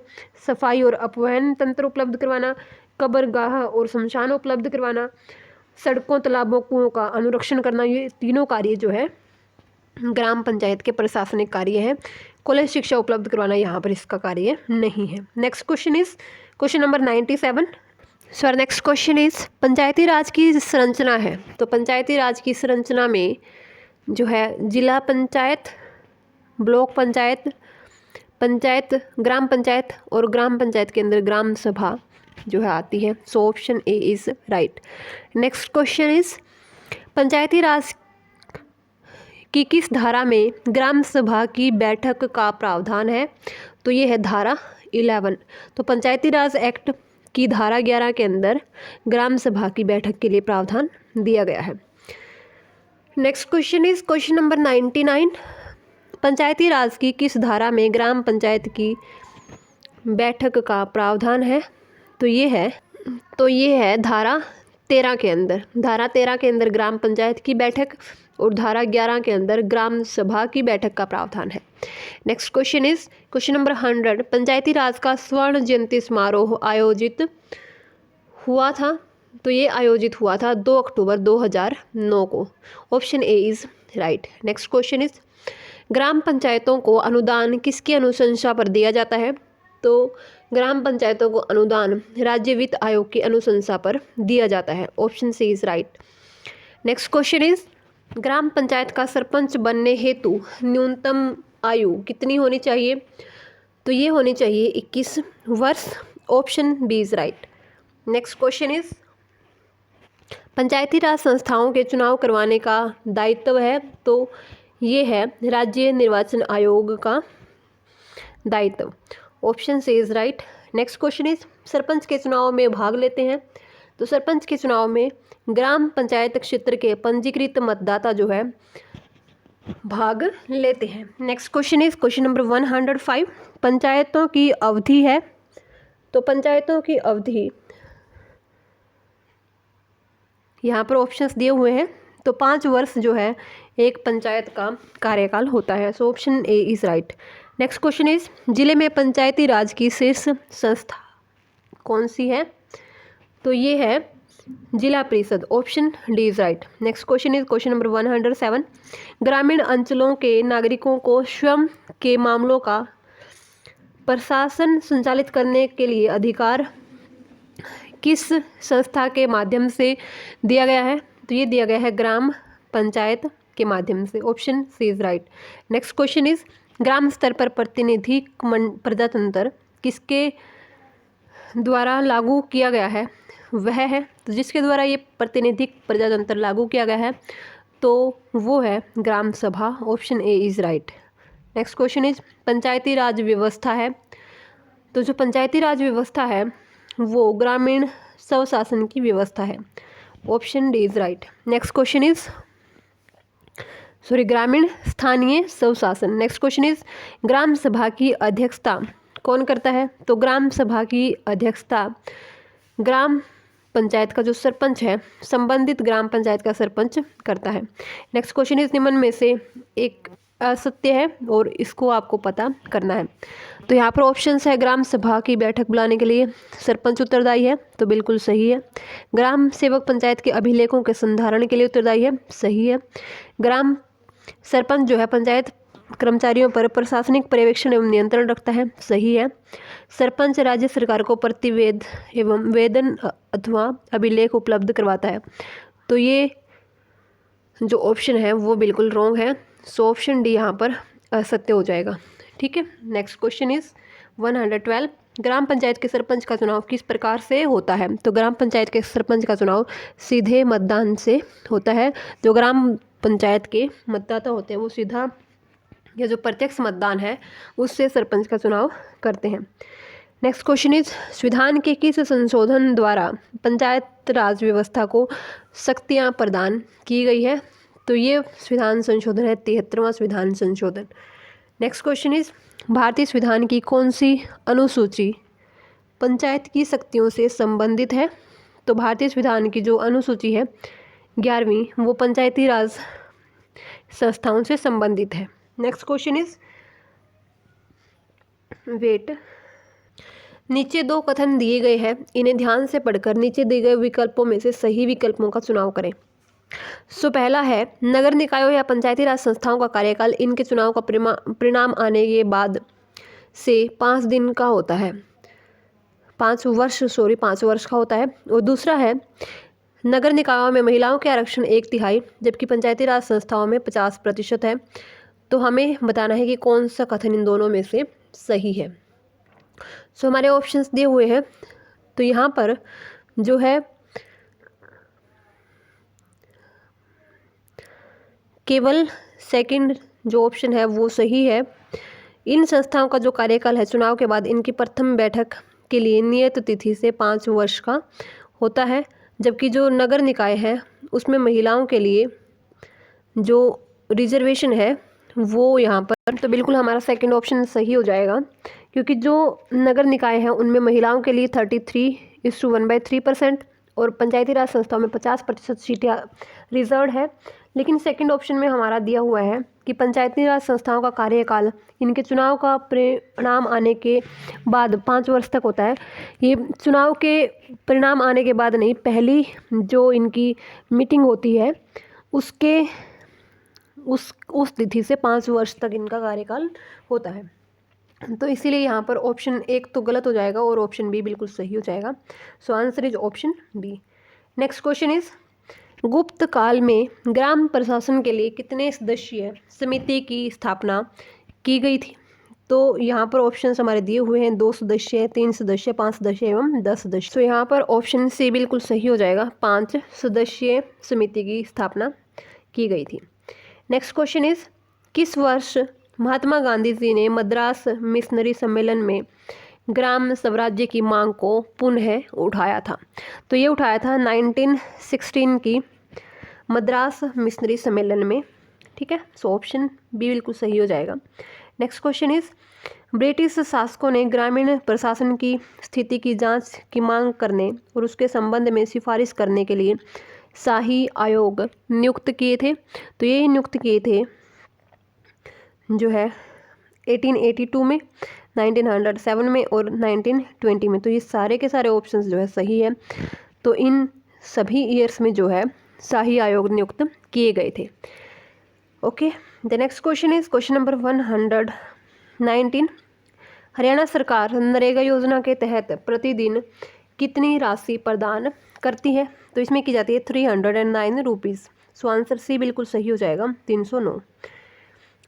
सफाई और अपवहन तंत्र उपलब्ध करवाना, कब्रगाह और शमशान उपलब्ध करवाना, सड़कों तालाबों कुओं का अनुरक्षण करना, ये तीनों कार्य जो है ग्राम पंचायत के प्रशासनिक कार्य है। कॉलेज शिक्षा उपलब्ध करवाना यहाँ पर इसका कार्य नहीं है। Next question is question number 97। Sir next question is पंचायती राज की संरचना है। तो पंचायती राज की संरचना में जो है जिला पंचायत, ब्लॉक पंचायत, पंचायत, ग्राम पंचायत और ग्राम पंचायत के अंदर ग्राम सभा जो है आती है। So option A is right. Next question is पंचायती राज की किस धारा में ग्राम सभा की बैठक का प्रावधान है? तो ये है धारा 11। तो पंचायती राज एक्ट की धारा 11 के अंदर ग्राम सभा की बैठक के लिए प्रावधान दिया गया है। Next question is question number 99। पंचायती राज की किस धारा में ग्राम पंचायत की बैठक का प्रावधान है? तो ये है धारा 13 के अंदर। धारा 13 के अंदर ग्राम पंचायत की बैठक और धारा 11 के अंदर ग्राम सभा की बैठक का प्रावधान है। Next question is question number 100। पंचायती राज का स्वर्ण जयंती समारोह आयोजित हुआ था? तो ये आयोजित हुआ था 2 अक्टूबर 2009 को। Option A is right. Next question is gram पंचायतों को अनुदान किसकी अनुशंसा पर दिया जाता है? तो ग्राम पंचायतों को अनुदान राज्य वित्त आयोग की अनुशंसा पर दिया जाता है। Option C is right. Next question is gram panchayat का सरपंच बनने हेतु न्यूनतम आयु कितनी होनी चाहिए? तो ये होनी चाहिए 21 वर्ष। Option B is right. Next question is पंचायती राज संस्थाओं के चुनाव करवाने का दायित्व है, तो ये है राज्य निर्वाचन आयोग का दायित्व। Option C is right. Next question is सरपंच के चुनाव में भाग लेते हैं, तो सरपंच के चुनाव में ग्राम पंचायत क्षेत्र के पंजीकृत मतदाता जो है भाग लेते हैं। Next question is question number 105। पंचायतों की अवधि है, तो पंचायतों की अवधि यहाँ पर ऑप्शंस दिए हुए हैं, तो 5 वर्ष जो है एक पंचायत का कार्यकाल होता है। So option A is right. Next question is जिले में पंचायती राज की शीर्ष संस्था कौन सी है, तो ये है जिला परिषद। Option D is right. Next question is question number 107। ग्रामीण अंचलों के नागरिकों को स्वयं के मामलों का प्रशासन संचालित करने के लिए अधिकार किस संस्था के माध्यम से दिया गया है, तो ये दिया गया है ग्राम पंचायत के माध्यम से। Option C is right. Next question is ग्राम स्तर पर प्रतिनिधि प्रजातंत्र किसके द्वारा लागू किया गया है, वह है, तो जिसके द्वारा ये प्रातिनिधिक प्रजातंत्र लागू किया गया है तो वो है gram sabha. Option A is right. Next question is पंचायती राज व्यवस्था है, तो जो पंचायती राज व्यवस्था है वो ग्रामीण स्वशासन की व्यवस्था है। Option D is right. Next question is ग्रामीण स्थानीय स्वशासन। नेक्स्ट क्वेश्चन इज ग्राम सभा की अध्यक्षता कौन करता है, तो ग्राम सभा की अध्यक्षता ग्राम पंचायत का जो सरपंच है, संबंधित ग्राम पंचायत का सरपंच करता है। नेक्स्ट क्वेश्चन इज निम्न में से एक असत्य है और इसको आपको पता करना है, तो यहाँ पर ऑप्शंस है ग्राम सभा की बैठक बुलाने के लिए सरपंच उत्तरदायी है, तो बिल्कुल सही है। ग्राम सेवक पंचायत के अभिलेखों के संधारण के लिए उत्तरदायी है, सही है। ग्राम सरपंच जो है पंचायत कर्मचारियों पर प्रशासनिक पर्यवेक्षण एवं नियंत्रण रखता है, सही है। सरपंच राज्य सरकार को प्रतिवेद एवं वेतन अथवा अभिलेख उपलब्ध करवाता है, तो ये जो ऑप्शन है वो बिल्कुल रॉन्ग है। सो ऑप्शन डी यहाँ पर असत्य हो जाएगा। ठीक है। Next question is 112। ग्राम पंचायत के सरपंच का चुनाव किस प्रकार से होता है, तो ग्राम पंचायत के सरपंच का चुनाव सीधे मतदान से होता है। जो ग्राम पंचायत के मतदाता होते हैं वो सीधा या जो प्रत्यक्ष मतदान है उससे सरपंच का चुनाव करते हैं। नेक्स्ट क्वेश्चन इज संविधान के किस संशोधन द्वारा पंचायत राज व्यवस्था को शक्तियाँ प्रदान की गई है, तो ये संविधान संशोधन है 73वां संविधान संशोधन। नेक्स्ट क्वेश्चन इज भारतीय संविधान की कौन सी अनुसूची पंचायत की शक्तियों से संबंधित है, तो भारतीय संविधान की जो अनुसूची है 11वीं वो पंचायती राज संस्थाओं से संबंधित है। Next question is wait. नीचे 2 कथन दिए गए हैं, इन्हें ध्यान से पढ़कर नीचे दिए गए विकल्पों में से सही विकल्पों का चुनाव करें। सो पहला है नगर निकायों या पंचायती राज संस्थाओं का कार्यकाल इनके चुनाव का परिणाम आने के बाद से 5 दिन का होता है, 5 वर्ष का होता है। और दूसरा है नगर निकायों में महिलाओं के आरक्षण 1/3 जबकि पंचायती राज संस्थाओं में 50% है। तो हमें बताना है कि कौन सा कथन इन दोनों में से सही है। सो हमारे ऑप्शंस दिए हुए हैं, तो यहाँ पर जो है केवल सेकंड जो ऑप्शन है वो सही है। इन संस्थाओं का जो कार्यकाल है चुनाव के बाद इनकी प्रथम बैठक के लिए नियत तिथि से 5 वर्ष का होता है, जबकि जो नगर निकाय है उसमें महिलाओं के लिए जो रिजर्वेशन है वो यहाँ पर, तो बिल्कुल हमारा सेकंड ऑप्शन सही हो जाएगा, क्योंकि जो नगर निकाय है उनमें महिलाओं के लिए 33:1/3% और पंचायती राज संस्थाओं में 50% सीटें रिजर्व है। लेकिन सेकंड ऑप्शन में हमारा दिया हुआ है कि पंचायती राज संस्थाओं का कार्यकाल इनके चुनाव का परिणाम आने के बाद 5 वर्ष तक होता है। ये चुनाव के परिणाम आने के बाद नहीं, पहली जो इनकी मीटिंग होती है उसके उस तिथि से 5 वर्ष तक इनका कार्यकाल होता है। तो इसीलिए यहाँ पर ऑप्शन 1 तो गलत हो जाएगा और ऑप्शन बी बिल्कुल सही हो जाएगा। So answer is option B. Next question is गुप्त काल में ग्राम प्रशासन के लिए कितने सदस्यीय समिति की स्थापना की गई थी, तो यहाँ पर ऑप्शंस हमारे दिए हुए हैं 2 सदस्य, 3 सदस्य, 5 सदस्य एवं 10 सदस्य। तो यहाँ पर ऑप्शन सी बिल्कुल सही हो जाएगा, 5 सदस्यीय समिति की स्थापना की गई थी। नेक्स्ट क्वेश्चन इज, किस वर्ष महात्मा गांधी जी ने मद्रास मिशनरी सम्मेलन में ग्राम स्वराज्य की मांग को पुनः उठाया था? तो ये उठाया था 1916 की मद्रास मिशनरी सम्मेलन में, ठीक है। सो ऑप्शन बी बिल्कुल सही हो जाएगा। नेक्स्ट क्वेश्चन इज, ब्रिटिश शासकों ने ग्रामीण प्रशासन की स्थिति की जांच की मांग करने और उसके संबंध में सिफारिश करने के लिए शाही आयोग नियुक्त किए थे। तो ये नियुक्त किए थे जो है 1882 में, 1907 में और 1920 में। तो ये सारे के सारे ऑप्शंस जो है सही है। तो इन सभी ईयर्स में जो है शाही आयोग नियुक्त किए गए थे। Okay, the next question is question number 119। Haryana सरकार नरेगा योजना के तहत प्रतिदिन कितनी राशि प्रदान करती है? तो इसमें की जाती है 309 रुपीज़। सो आंसर सी बिल्कुल सही हो जाएगा, 309।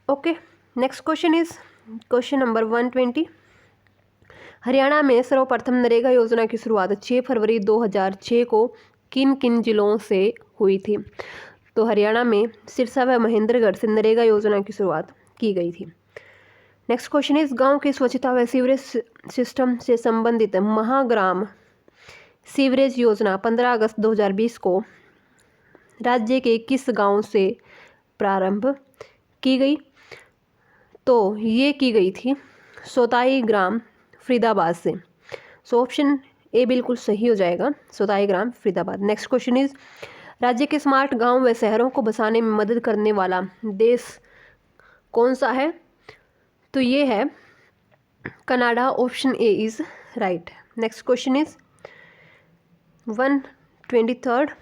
Okay, next question is question number 120। Haryana में सर्वप्रथम नरेगा योजना की शुरुआत 6 फरवरी 2006 को किन किन जिलों से हुई थी? तो हरियाणा में सिरसा व महेंद्रगढ़ से नरेगा योजना की शुरुआत की गई थी। नेक्स्ट क्वेश्चन इज, गांव की स्वच्छता व सीवरेज सिस्टम से संबंधित महाग्राम सीवरेज योजना 15 अगस्त 2020 को राज्य के किस गांव से प्रारंभ की गई? तो ये की गई थी सोताई ग्राम फरीदाबाद से। सो ऑप्शन ए बिल्कुल सही हो जाएगा, सोताई ग्राम फरीदाबाद। नेक्स्ट क्वेश्चन इज, राज्य के स्मार्ट गांव व शहरों को बसाने में मदद करने वाला देश कौन सा है? तो ये है Canada. Option A is right. Next question is 123।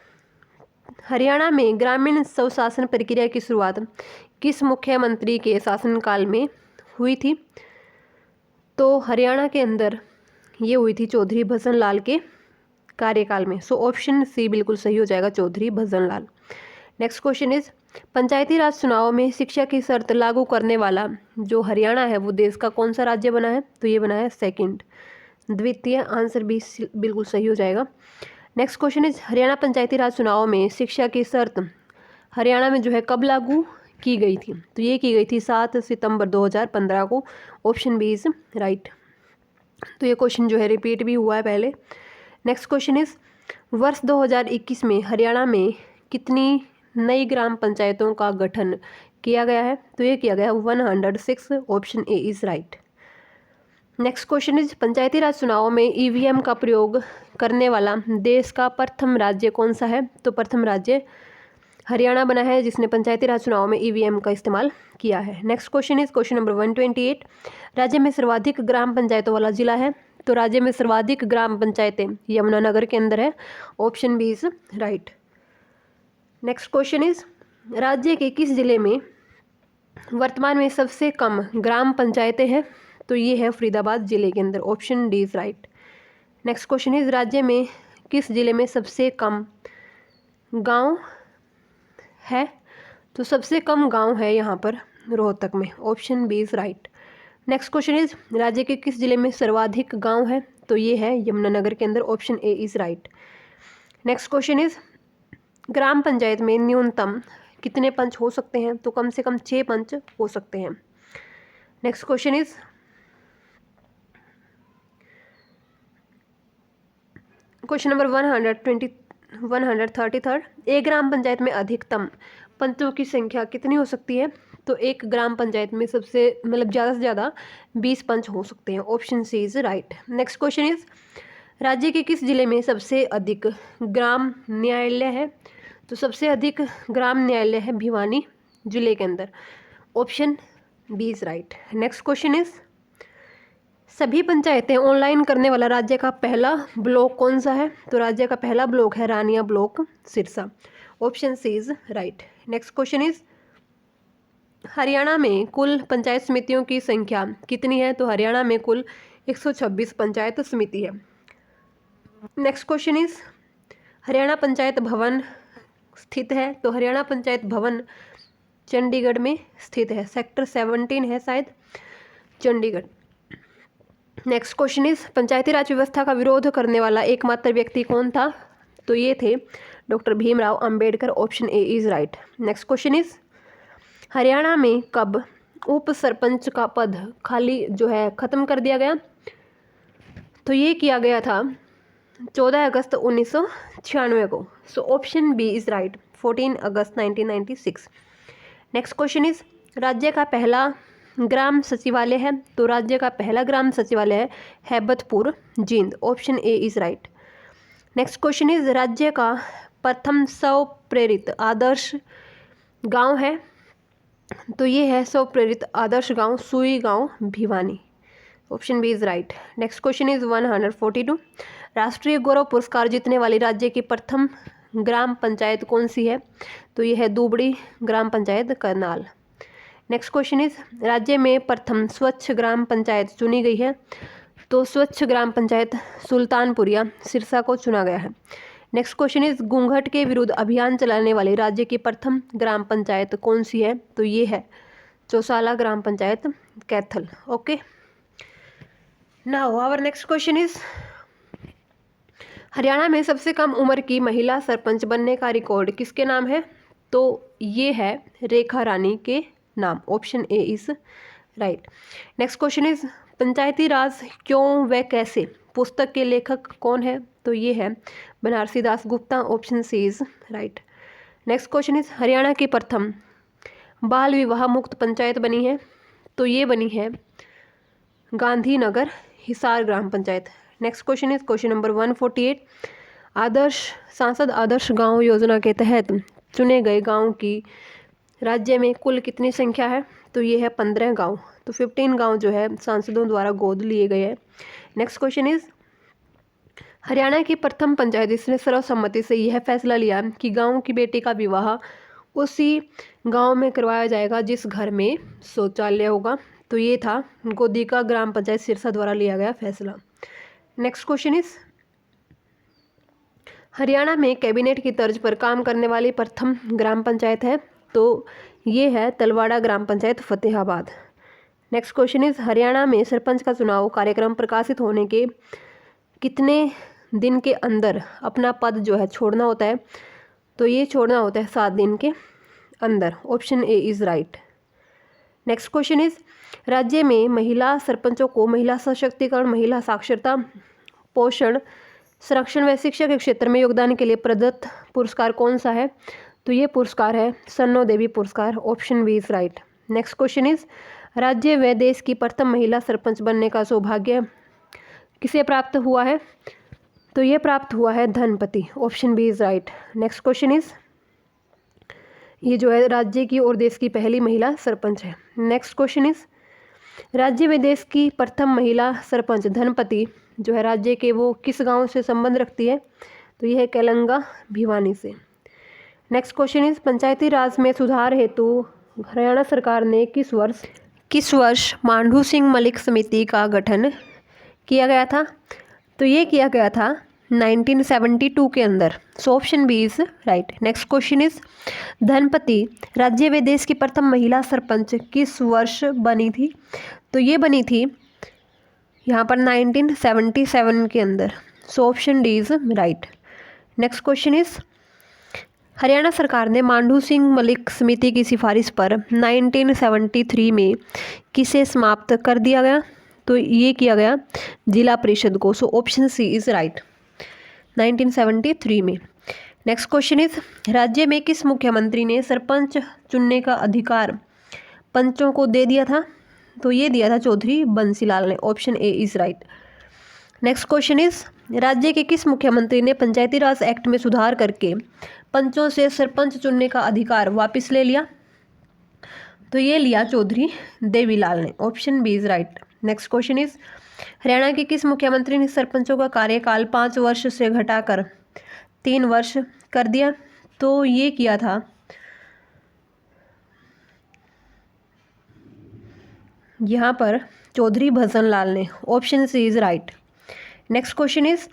Haryana में ग्रामीण स्वशासन प्रक्रिया की शुरुआत किस मुख्यमंत्री के शासनकाल में हुई थी? तो हरियाणा के अंदर ये हुई थी चौधरी भजन लाल के कार्यकाल में। सो ऑप्शन सी बिल्कुल सही हो जाएगा, चौधरी भजन लाल। नेक्स्ट क्वेश्चन इज, पंचायती राज चुनाव में शिक्षा की शर्त लागू करने वाला जो हरियाणा है वो देश का कौन सा राज्य बना है? तो ये बना है सेकंड, द्वितीय। आंसर बी बिल्कुल सही हो जाएगा। Next question is, Haryana Panchayati raj चुनाव में शिक्षा की शर्त हरियाणा में जो है कब लागू की गई थी? तो ये की गई थी 7 सितंबर 2015 को। Option B is right. तो ये क्वेश्चन जो है रिपीट भी हुआ है पहले। नेक्स्ट क्वेश्चन इज, वर्ष 2021 में हरियाणा में कितनी नई ग्राम पंचायतों का गठन किया गया है? तो ये किया गया 106। Option A is right. Next question is, पंचायती राज चुनाव में ईवीएम का प्रयोग करने वाला देश का प्रथम राज्य कौन सा है? तो प्रथम राज्य हरियाणा बना है जिसने पंचायती राज चुनाव में ईवीएम का इस्तेमाल किया है। Next question is question number 128। राज्य में सर्वाधिक ग्राम पंचायतों वाला जिला है? तो राज्य में सर्वाधिक ग्राम पंचायतें यमुनानगर के अंदर है। Option B is right. Next question is, राज्य के किस जिले में वर्तमान में सबसे कम ग्राम पंचायतें हैं? तो ये है फरीदाबाद जिले के अंदर। Option D is right. Next question is, राज्य में किस जिले में सबसे कम गांव है? तो सबसे कम गांव है यहाँ पर रोहतक में। Option B is right. Next question is, राज्य के किस जिले में सर्वाधिक गांव है? तो ये है यमुनानगर के अंदर। Option A is right. Next question is, gram panchayat में न्यूनतम कितने पंच हो सकते हैं? तो कम से कम 6 पंच हो सकते हैं। Next question is, question number 133। एक ग्राम पंचायत में अधिकतम पंचों की संख्या कितनी हो सकती है? तो एक ग्राम पंचायत में सबसे ज़्यादा से ज़्यादा 20 पंच हो सकते हैं। Option C is right. Next question is, राज्य के किस जिले में सबसे अधिक ग्राम न्यायालय है? तो सबसे अधिक ग्राम न्यायालय है भिवानी जिले के अंदर। Option B is right. Next question is, सभी पंचायतें ऑनलाइन करने वाला राज्य का पहला ब्लॉक कौन सा है? तो राज्य का पहला ब्लॉक है Rania block Sirsa. Option C is right. Next question is, Haryana में कुल पंचायत समितियों की संख्या कितनी है? तो हरियाणा में कुल 126 पंचायत समिति है। Next question is, Haryana panchayat भवन स्थित है? तो हरियाणा पंचायत भवन चंडीगढ़ में स्थित है, सेक्टर 17 है शायद। चंडीगढ़। नेक्स्ट क्वेश्चन इज पंचायती राज व्यवस्था का विरोध करने वाला एकमात्र व्यक्ति कौन था? तो ये थे doctor Bhimrao Ambedkar. Option A is right. Next question is Haryana में कब उप सरपंच का पद खाली जो है ख़त्म कर दिया गया? तो ये किया गया था 14 अगस्त 1996 को। So option B is right, 14 अगस्त 1996। नेक्स्ट क्वेश्चन इज राज्य का पहला ग्राम सचिवालय है? तो राज्य का पहला ग्राम सचिवालय है Haibatpur, Jind. Option A is right. Next question is राज्य का प्रथम स्व प्रेरित आदर्श गांव है? तो ये है स्व प्रेरित आदर्श गांव सुई गांव, Bhiwani. Option B is right. Next question is 142। राष्ट्रीय गौरव पुरस्कार जीतने वाली राज्य की प्रथम ग्राम पंचायत कौन सी है? तो ये है Dubri gram panchayat, Karnal. Next question is राज्य में प्रथम स्वच्छ ग्राम पंचायत चुनी गई है? तो स्वच्छ ग्राम पंचायत सुल्तानपुरिया, सिरसा को चुना गया है। नेक्स्ट क्वेश्चन इज घूंघट के विरुद्ध अभियान चलाने वाली राज्य की प्रथम ग्राम पंचायत कौन सी है? तो ये है Chausala gram panchayat, Kaithal. Okay, now our next question is Haryana में सबसे कम उम्र की महिला सरपंच बनने का रिकॉर्ड किसके नाम है? तो ये है रेखा रानी के नाम। Option A is right. Next question is पंचायती राज क्यों व कैसे पुस्तक के लेखक कौन है? तो ये है Banarasi Das Gupta. Option C is right. Next question is Haryana की प्रथम बाल विवाह मुक्त पंचायत बनी है? तो ये बनी है Gandhinagar Hisar gram panchayat. Next question is question number 148। सांसद आदर्श गांव योजना के तहत चुने गए गांव की राज्य में कुल कितनी संख्या है? तो ये है 15 गांव। तो 15 गांव जो है सांसदों द्वारा गोद लिए गए हैं। नेक्स्ट क्वेश्चन इज हरियाणा की प्रथम पंचायत जिसने सर्वसम्मति से यह फैसला लिया कि गांव की बेटी का विवाह उसी गांव में करवाया जाएगा जिस घर में शौचालय होगा? तो ये था गोदिका ग्राम पंचायत, सिरसा द्वारा लिया गया फैसला। नेक्स्ट क्वेश्चन इज हरियाणा में कैबिनेट की तर्ज पर काम करने वाली प्रथम ग्राम पंचायत है? तो ये है Talwara gram panchayat, Fatehabad. Next question is Haryana में सरपंच का चुनाव कार्यक्रम प्रकाशित होने के कितने दिन के अंदर अपना पद जो है छोड़ना होता है? तो ये छोड़ना होता है 7 दिन के अंदर। Option A is right. Next question is राज्य में महिला सरपंचों को महिला सशक्तिकरण, महिला साक्षरता, पोषण, संरक्षण व शिक्षा के क्षेत्र में योगदान के लिए प्रदत्त पुरस्कार कौन सा है? तो ये पुरस्कार है सन्नो देवी पुरस्कार। Option B is right. Next question is राज्य व देश की प्रथम महिला सरपंच बनने का सौभाग्य किसे प्राप्त हुआ है? तो ये प्राप्त हुआ है धनपति। Option B is right. Next question is ये जो है राज्य की और देश की पहली महिला सरपंच है। नेक्स्ट क्वेश्चन इज राज्य व देश की प्रथम महिला सरपंच धनपति जो है राज्य के वो किस गांव से संबंध रखती है? तो यह है केलंगा, भिवानी से। नेक्स्ट क्वेश्चन इज पंचायती राज में सुधार हेतु हरियाणा सरकार ने किस वर्ष मांडू सिंह मलिक समिति का गठन किया गया था? तो ये किया गया था 1972 के अंदर। So option B is right. Next question is धनपति राज्य व देश की प्रथम महिला सरपंच किस वर्ष बनी थी? तो ये बनी थी यहाँ पर 1977 के अंदर। So option D is right. Next question is Haryana सरकार ने मांडू सिंह मलिक समिति की सिफारिश पर 1973 में किसे समाप्त कर दिया गया? तो ये किया गया जिला परिषद को। So option C is right, 1973 में। नेक्स्ट क्वेश्चन इज राज्य में किस मुख्यमंत्री ने सरपंच चुनने का अधिकार पंचों को दे दिया था? तो ये दिया था चौधरी बंसीलाल ने। Option A is right. Next question is राज्य के किस मुख्यमंत्री ने पंचायती राज एक्ट में सुधार करके पंचों से सरपंच चुनने का अधिकार वापस ले लिया? तो ये लिया चौधरी देवीलाल ने। Option B is right. Next question is Haryana के किस मुख्यमंत्री ने सरपंचों का कार्यकाल 5 वर्ष से घटाकर 3 वर्ष कर दिया? तो ये किया था यहाँ पर चौधरी भजन लाल ने। Option C is right. Next question is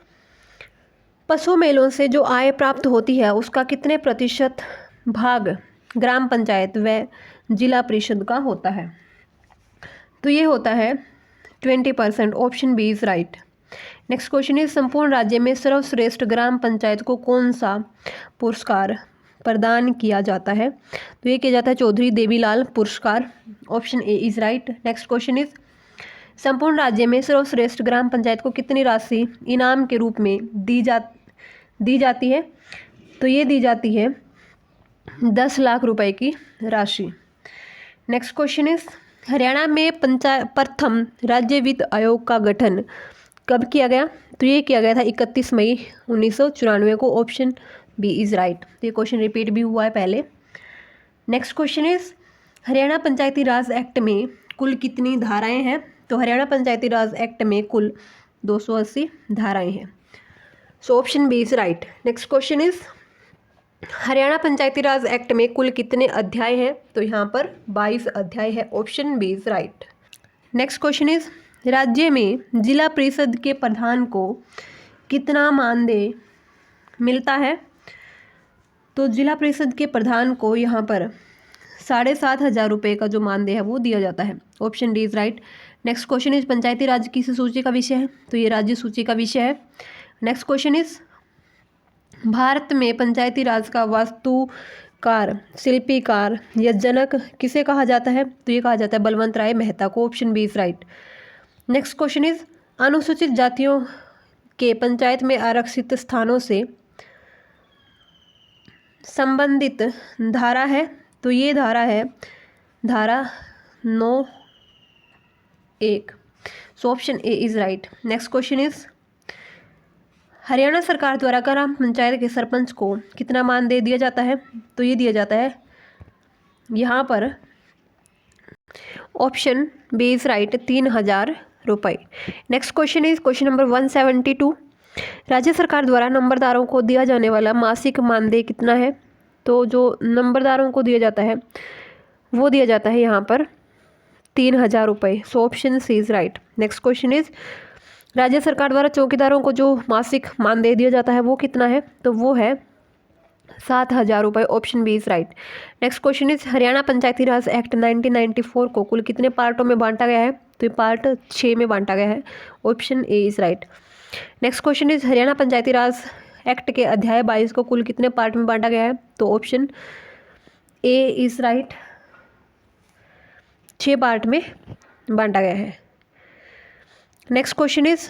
पशु मेलों से जो आय प्राप्त होती है उसका कितने प्रतिशत भाग ग्राम पंचायत व जिला परिषद का होता है? तो ये होता है 20%, option B is right. Next question is संपूर्ण राज्य में सर्वश्रेष्ठ ग्राम पंचायत को कौन सा पुरस्कार प्रदान किया जाता है? तो ये किया जाता है चौधरी देवीलाल पुरस्कार, option A is right. Next question is संपूर्ण राज्य में सर्वश्रेष्ठ ग्राम पंचायत को कितनी राशि इनाम के रूप में दी जाती है? तो ये दी जाती है 10 लाख रुपए की राशि। नेक्स्ट क्वेश्चन इज हरियाणा में प्रथम राज्य वित्त आयोग का गठन कब किया गया? तो ये किया गया था 31 मई 1994 को, ऑप्शन बी इज राइट। तो ये क्वेश्चन रिपीट भी हुआ है पहले। Next question is Haryana Panchayati Raj Act में कुल कितनी धाराएं हैं? तो हरियाणा पंचायती राज एक्ट में कुल 280 धाराएं हैं, so option B is right. Next question is Haryana Panchayati Raj Act में कुल कितने अध्याय हैं? तो यहाँ पर 22 अध्याय है, option B is right. Next question is राज्य में जिला परिषद के प्रधान को कितना मानदेय मिलता है? तो जिला परिषद के प्रधान को यहाँ पर 7,500 रुपये का जो मानदेय है वो दिया जाता है, option D is right. Next question is पंचायती राज किस सूची का विषय है? तो ये राज्य सूची का विषय है। नेक्स्ट क्वेश्चन इज भारत में पंचायती राज का वास्तुकार, शिल्पीकार या जनक किसे कहा जाता है? तो ये कहा जाता है बलवंत राय मेहता को, option B is right. Next question is अनुसूचित जातियों के पंचायत में आरक्षित स्थानों से संबंधित धारा है? तो ये धारा है धारा 9(1), सो option A is right. Next question is Haryana सरकार द्वारा ग्राम पंचायत के सरपंच को कितना मानदेय दिया जाता है? तो ये दिया जाता है यहाँ पर, ऑप्शन बी इज राइट, 3,000 रुपये। Next question is question number 172 राज्य सरकार द्वारा नंबरदारों को दिया जाने वाला मासिक मानदेय कितना है? तो जो नंबरदारों को दिया जाता है वो दिया जाता है यहाँ पर 3,000 रुपये, so option C is right. Next question is राज्य सरकार द्वारा चौकीदारों को जो मासिक मानदेय दिया जाता है वो कितना है? तो वो है 7,000 रुपये, option B is right. Next question is Haryana Panchayati Raj Act 1994 को कुल कितने पार्टों में बांटा गया है? तो ये पार्ट 6 में बांटा गया है, option A is right. Next question is Haryana Panchayati Raj Act के अध्याय 22 को कुल कितने पार्ट में बांटा गया है? तो option A is right, 6 part में बांटा गया है। Next question is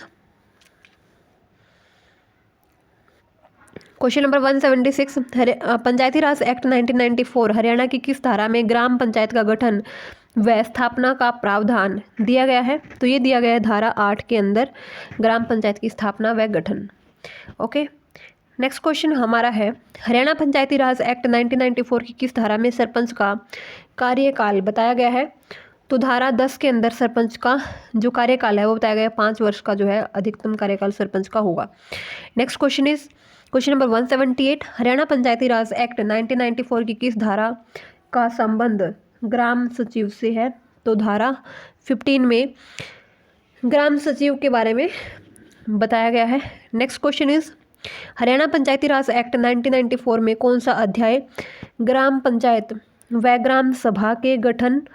question number 176 Panchayati Raj Act 1994 Haryana की किस धारा में ग्राम पंचायत का गठन व स्थापना का प्रावधान दिया गया है? तो ये दिया गया है धारा 8 के अंदर ग्राम पंचायत की स्थापना व गठन। ओके, नेक्स्ट क्वेश्चन हमारा है हरियाणा पंचायती राज एक्ट 1994 की किस धारा में सरपंच का कार्यकाल बताया गया है? तो धारा 10 के अंदर सरपंच का जो कार्यकाल है वो बताया गया है 5 वर्ष का जो है अधिकतम कार्यकाल सरपंच का होगा। Next question is question number 178 Haryana Panchayati Raj Act 1994 की किस धारा का संबंध ग्राम सचिव से है? तो धारा 15 में ग्राम सचिव के बारे में बताया गया है। Next question is Haryana Panchayati Raj Act 1994 में कौन सा अध्याय ग्राम पंचायत व ग्राम सभा के गठन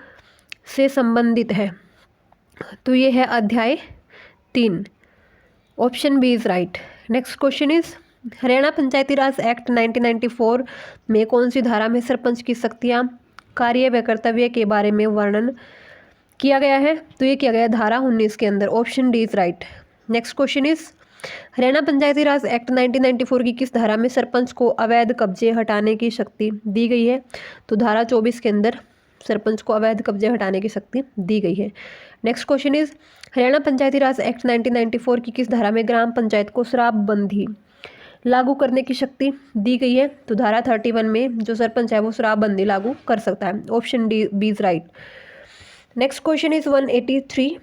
से संबंधित है? तो ये है अध्याय 3, option B is right. Next question is Haryana Panchayati Raj Act 1994 में कौन सी धारा में सरपंच की शक्तियाँ, कार्य व कर्तव्य के बारे में वर्णन किया गया है? तो ये किया गया धारा 19 के अंदर, option D is right. Next question is Haryana Panchayati Raj Act 1994 की किस धारा में सरपंच को अवैध कब्जे हटाने की शक्ति दी गई है? तो धारा 24 के अंदर सरपंच को अवैध कब्जे हटाने की शक्ति दी गई है। Next question is Haryana Panchayati Raj Act 1994 की किस धारा में ग्राम पंचायत को शराबबंदी लागू करने की शक्ति दी गई है? तो धारा 31 में जो सरपंच है वो शराबबंदी लागू कर सकता है, option D B is right. Next question is 183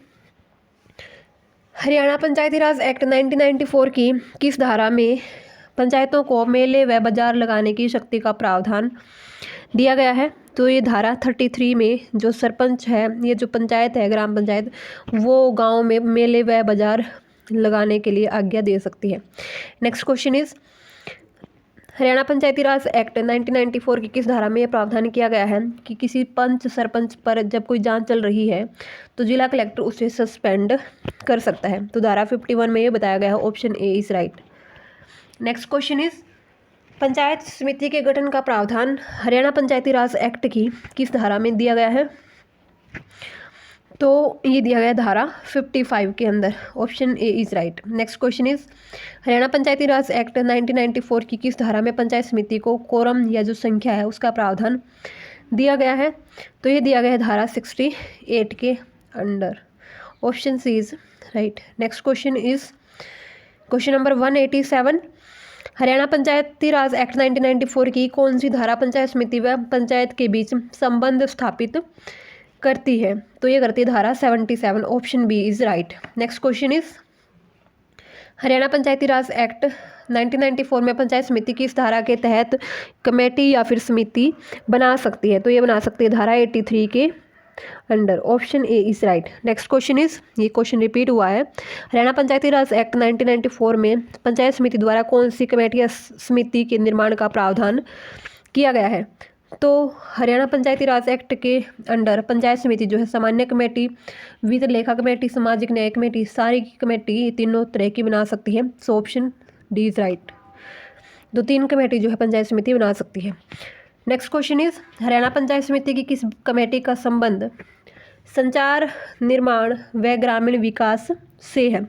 Haryana Panchayati Raj Act 1994 की किस धारा में पंचायतों को मेले व बाजार लगाने की शक्ति का प्रावधान दिया गया है? तो ये धारा 33 में जो सरपंच है, ये जो पंचायत है ग्राम पंचायत, वो गांव में मेले व बाजार लगाने के लिए आज्ञा दे सकती है। Next question is Haryana Panchayati Raj Act 1994 की किस धारा में यह प्रावधान किया गया है कि किसी पंच सरपंच पर जब कोई जांच चल रही है तो जिला कलेक्टर उसे सस्पेंड कर सकता है। तो धारा 51 में ये बताया गया है, option A is right. Next question is, panchayat समिति के गठन का प्रावधान हरियाणा पंचायती राज एक्ट की किस धारा में दिया गया है? तो ये दिया गया धारा 55 के अंदर, option A is right. Next question is, Haryana Panchayati Raj Act 1994 की किस धारा में पंचायत समिति को कोरम या जो संख्या है उसका प्रावधान दिया गया है? तो ये दिया गया है धारा 68 के under, option C is right. Next question is question number 187, Haryana Panchayati Raj Act 1994 की कौन सी धारा पंचायत समिति व पंचायत के बीच संबंध स्थापित करती है? तो ये करती है धारा 77, option B is right. Next question is, Haryana Panchayati Raj Act 1994 में पंचायत समिति की इस धारा के तहत कमेटी या फिर समिति बना सकती है? तो ये बना सकती है धारा 83 के under, option A is right. Next question is, ये क्वेश्चन रिपीट हुआ है, हरियाणा पंचायती राज एक्ट 1994 में पंचायत समिति द्वारा कौन सी कमेटी या समिति के निर्माण का प्रावधान किया गया है? तो हरियाणा पंचायती राज एक्ट के अंडर पंचायत समिति जो है सामान्य कमेटी, वित्त लेखा कमेटी, सामाजिक न्याय कमेटी, सारी की कमेटी तीनों तरह की बना सकती है। So option D is right, 2-3 committee जो है पंचायत समिति बना सकती है। Next question is, Haryana panchayat समिति की किस कमेटी का संबंध संचार, निर्माण व ग्रामीण विकास से है?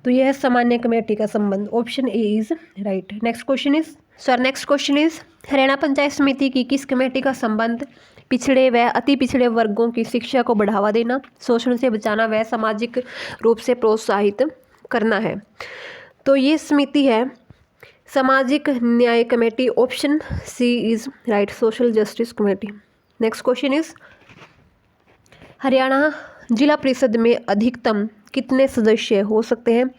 तो यह है सामान्य कमेटी का संबंध, option A is right. Next question is, next question is, Haryana panchayat समिति की किस कमेटी का संबंध पिछड़े व अति पिछड़े वर्गों की शिक्षा को बढ़ावा देना, शोषण से बचाना व सामाजिक रूप से प्रोत्साहित करना है? तो ये समिति है सामाजिक न्याय committee, option C is right, social justice committee. Next question is, Haryana जिला परिषद में अधिकतम कितने सदस्य हो सकते हैं?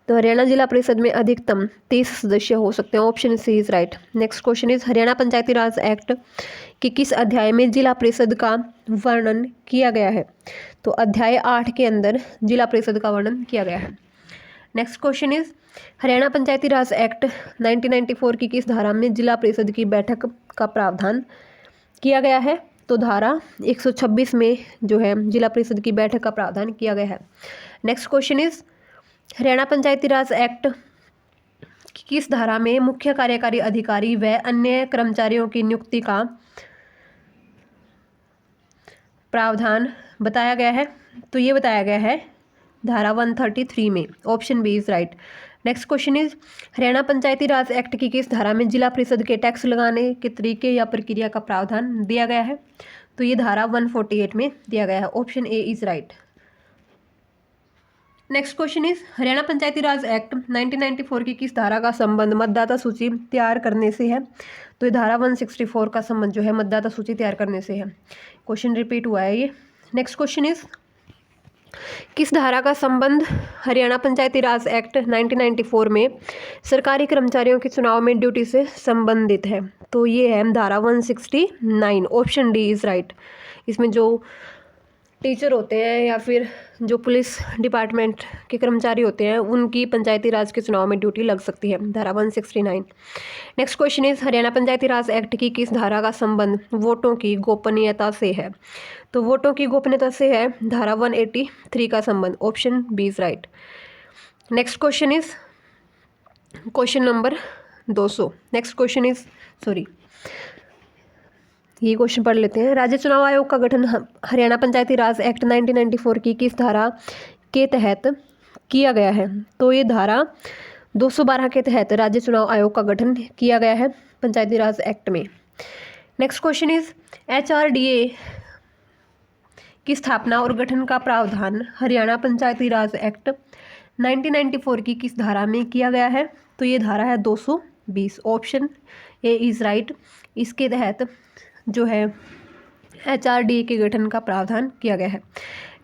तो हरियाणा जिला परिषद में अधिकतम 30 सदस्य हो सकते हैं, option C is right. Next question is, Haryana Panchayati Raj Act के किस अध्याय में जिला परिषद का वर्णन किया गया है? तो अध्याय 8 के अंदर जिला परिषद का वर्णन किया गया है। Next question is, Haryana Panchayati Raj Act 1994 की किस धारा में जिला परिषद की बैठक का प्रावधान किया गया है? तो धारा 126 में जो है जिला परिषद की बैठक का प्रावधान किया गया है। Next question is, Haryana Panchayati Raj Act की किस धारा में मुख्य कार्यकारी अधिकारी व अन्य कर्मचारियों की नियुक्ति का प्रावधान बताया गया है? तो ये बताया गया है धारा 133 में, option B is right. Next question is, Haryana Panchayati Raj Act की किस धारा में जिला परिषद के टैक्स लगाने के तरीके या प्रक्रिया का प्रावधान दिया गया है? तो ये धारा 148 में दिया गया है, option A is right. Next question is, Haryana Panchayati Raj Act 1994 की किस धारा का संबंध मतदाता सूची तैयार करने से है? तो ये धारा 164 का संबंध जो है मतदाता सूची तैयार करने से है। क्वेश्चन रिपीट हुआ है ये। नेक्स्ट क्वेश्चन इज, किस धारा का संबंध हरियाणा पंचायती राज एक्ट 1994 में सरकारी कर्मचारियों के चुनाव में ड्यूटी से संबंधित है? तो ये है धारा 169, ऑप्शन डी इज राइट। इसमें जो टीचर होते हैं या फिर जो पुलिस डिपार्टमेंट के कर्मचारी होते हैं उनकी पंचायती राज के चुनाव में ड्यूटी लग सकती है, धारा 169। Next question is, Haryana Panchayati Raj Act की किस धारा का संबंध वोटों की गोपनीयता से है? तो वोटों की गोपनीयता से है धारा 183 का संबंध, option B is right. Next question is question number 200। Next question is ये क्वेश्चन पढ़ लेते हैं। राज्य चुनाव आयोग का गठन हरियाणा पंचायती राज एक्ट 1994 की किस धारा के तहत किया गया है? तो ये धारा 212 के तहत राज्य चुनाव आयोग का गठन किया गया है पंचायती राज एक्ट में। नेक्स्ट क्वेश्चन इज, HRDA की स्थापना और गठन का प्रावधान हरियाणा पंचायती राज एक्ट 1994 की किस धारा में किया गया है? तो ये धारा है 220, ऑप्शन ए इज राइट। इसके तहत जो है HRDA के गठन का प्रावधान किया गया है।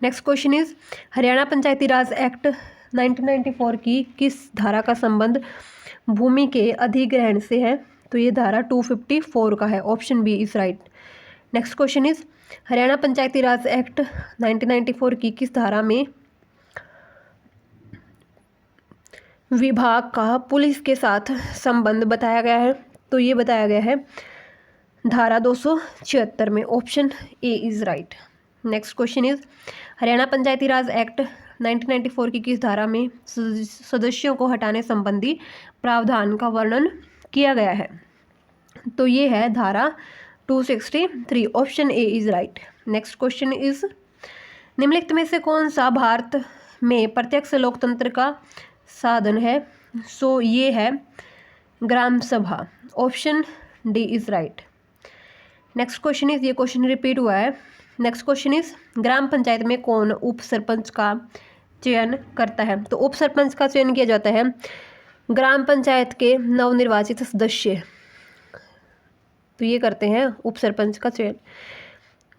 Next question is, Haryana Panchayati Raj Act 1994 की किस धारा का संबंध भूमि के अधिग्रहण से है? तो ये धारा 254 का है, option B is right. Next question is, Haryana Panchayati Raj Act 1994 की किस धारा में विभाग का पुलिस के साथ संबंध बताया गया है? तो ये बताया गया है धारा 276 में। Option A is right. Next question is Haryana Panchayati Raj Act 1994 की किस धारा में सदस्यों को हटाने संबंधी प्रावधान का वर्णन किया गया है? तो ये है धारा 263। Option A is right. Next question is निम्नलिखित में से कौन सा भारत में प्रत्यक्ष लोकतंत्र का साधन है? सो ये है gram sabha. Option D is right. Next question is, ये क्वेश्चन रिपीट हुआ है। Next question is gram panchayat में कौन उप सरपंच का चयन करता है? तो उप सरपंच का चयन किया जाता है ग्राम पंचायत के नवनिर्वाचित सदस्य, तो ये करते हैं उप सरपंच का चयन।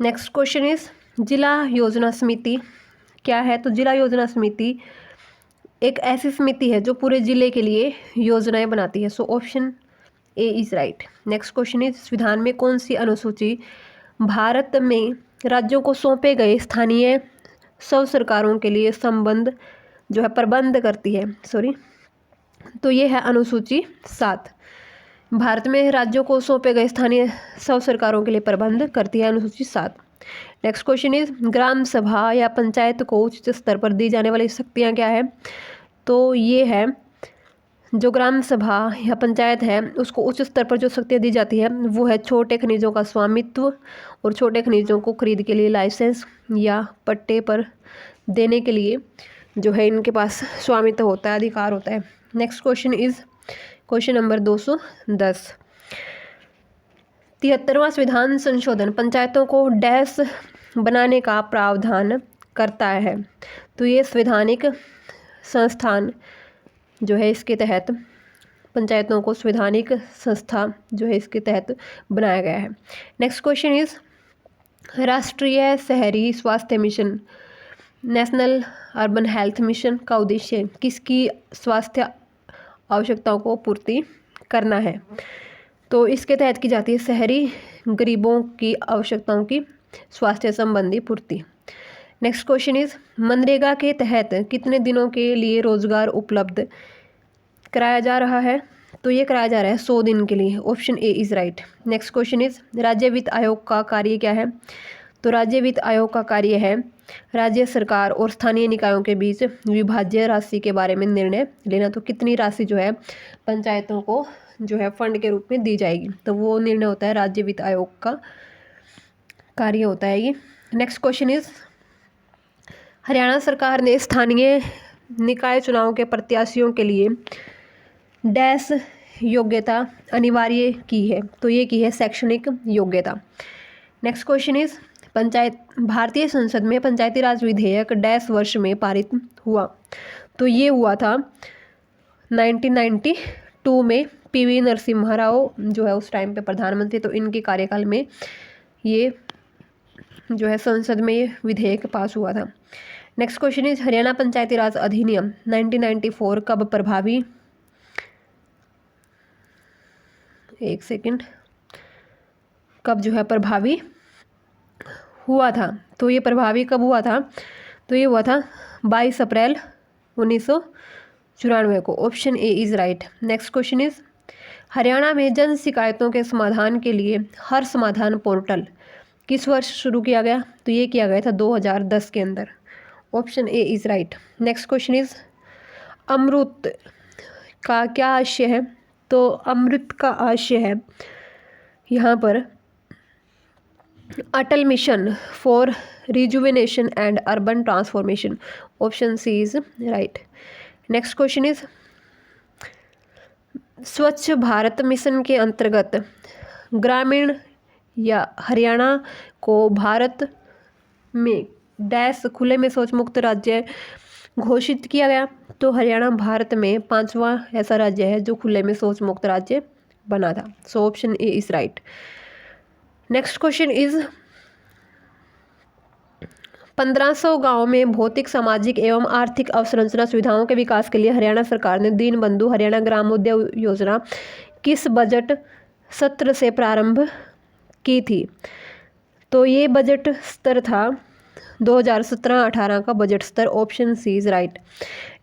नेक्स्ट क्वेश्चन इज जिला योजना समिति क्या है? तो जिला योजना समिति एक ऐसी समिति है जो पूरे जिले के लिए योजनाएं बनाती है। So option A is right. Next question is संविधान में कौन सी अनुसूची भारत में राज्यों को सौंपे गए स्थानीय स्व सरकारों के लिए प्रबंध करती है? तो ये है अनुसूची 7। भारत में राज्यों को सौंपे गए स्थानीय स्व सरकारों के लिए प्रबंध करती है अनुसूची 7। नेक्स्ट क्वेश्चन इज ग्राम सभा या पंचायत को उच्च स्तर पर दी जाने वाली शक्तियाँ क्या है? तो ये है जो ग्राम सभा या पंचायत है उसको उच्च स्तर पर जो शक्तियाँ दी जाती है वो है छोटे खनिजों का स्वामित्व और छोटे खनिजों को खरीद के लिए लाइसेंस या पट्टे पर देने के लिए जो है इनके पास स्वामित्व होता है, अधिकार होता है। Next question is question number 210। 73वां संविधान संशोधन पंचायतों को डैश बनाने का प्रावधान करता है? तो ये संवैधानिक संस्थान जो है इसके तहत पंचायतों को संवैधानिक संस्था जो है इसके तहत बनाया गया है। नेक्स्ट क्वेश्चन इज राष्ट्रीय शहरी स्वास्थ्य mission national urban health mission का उद्देश्य किसकी स्वास्थ्य आवश्यकताओं को पूर्ति करना है? तो इसके तहत की जाती है शहरी गरीबों की आवश्यकताओं की स्वास्थ्य संबंधी पूर्ति। नेक्स्ट क्वेश्चन इज मनरेगा के तहत कितने दिनों के लिए रोजगार उपलब्ध कराया जा रहा है? तो ये कराया जा रहा है 100 दिन के लिए। Option A is right. Next question is राज्य वित्त आयोग का कार्य क्या है? तो राज्य वित्त आयोग का कार्य है राज्य सरकार और स्थानीय निकायों के बीच विभाज्य राशि के बारे में निर्णय लेना। तो कितनी राशि जो है पंचायतों को जो है फंड के रूप में दी जाएगी, तो वो निर्णय होता है राज्य वित्त आयोग का कार्य होता है ये। नेक्स्ट क्वेश्चन इज हरियाणा सरकार ने स्थानीय निकाय चुनाव के प्रत्याशियों के लिए डैश योग्यता अनिवार्य की है? तो ये की है शैक्षणिक योग्यता। नेक्स्ट क्वेश्चन इज भारतीय संसद में पंचायती राज विधेयक डैश वर्ष में पारित हुआ? तो ये हुआ था 1992 में। पीवी नरसिम्हा राव जो है उस टाइम पे प्रधानमंत्री, तो इनके कार्यकाल में ये जो है संसद में ये विधेयक पास हुआ था। Next question is Haryana Panchayati raj अधिनियम 1994 कब प्रभावी कब जो है प्रभावी हुआ था? तो ये प्रभावी कब हुआ था? तो ये हुआ था 22 अप्रैल 1994 को। Option A is right. Next question is Haryana में जन शिकायतों के समाधान के लिए हर समाधान पोर्टल किस वर्ष शुरू किया गया? तो ये किया गया था 2010 के अंदर। Option A is right. Next question is AMRUT का क्या आशय है? तो अमृत का आशय है यहाँ पर Atal mission for rejuvenation and urban transformation. Option C is right. Next question is Swachh Bharat mission के अंतर्गत ग्रामीण या हरियाणा को भारत में डैश खुले में शौच मुक्त राज्य घोषित किया गया? तो हरियाणा भारत में 5वां ऐसा राज्य है जो खुले में शौच मुक्त राज्य बना था। सो option A is right. Next question is 1500 गाँव में भौतिक सामाजिक एवं आर्थिक अवसंरचना सुविधाओं के विकास के लिए हरियाणा सरकार ने दीनबंधु हरियाणा ग्रामोदय योजना किस बजट सत्र से प्रारंभ की थी? तो ये बजट स्तर था 2017-18 का बजट स्तर। Option C is right.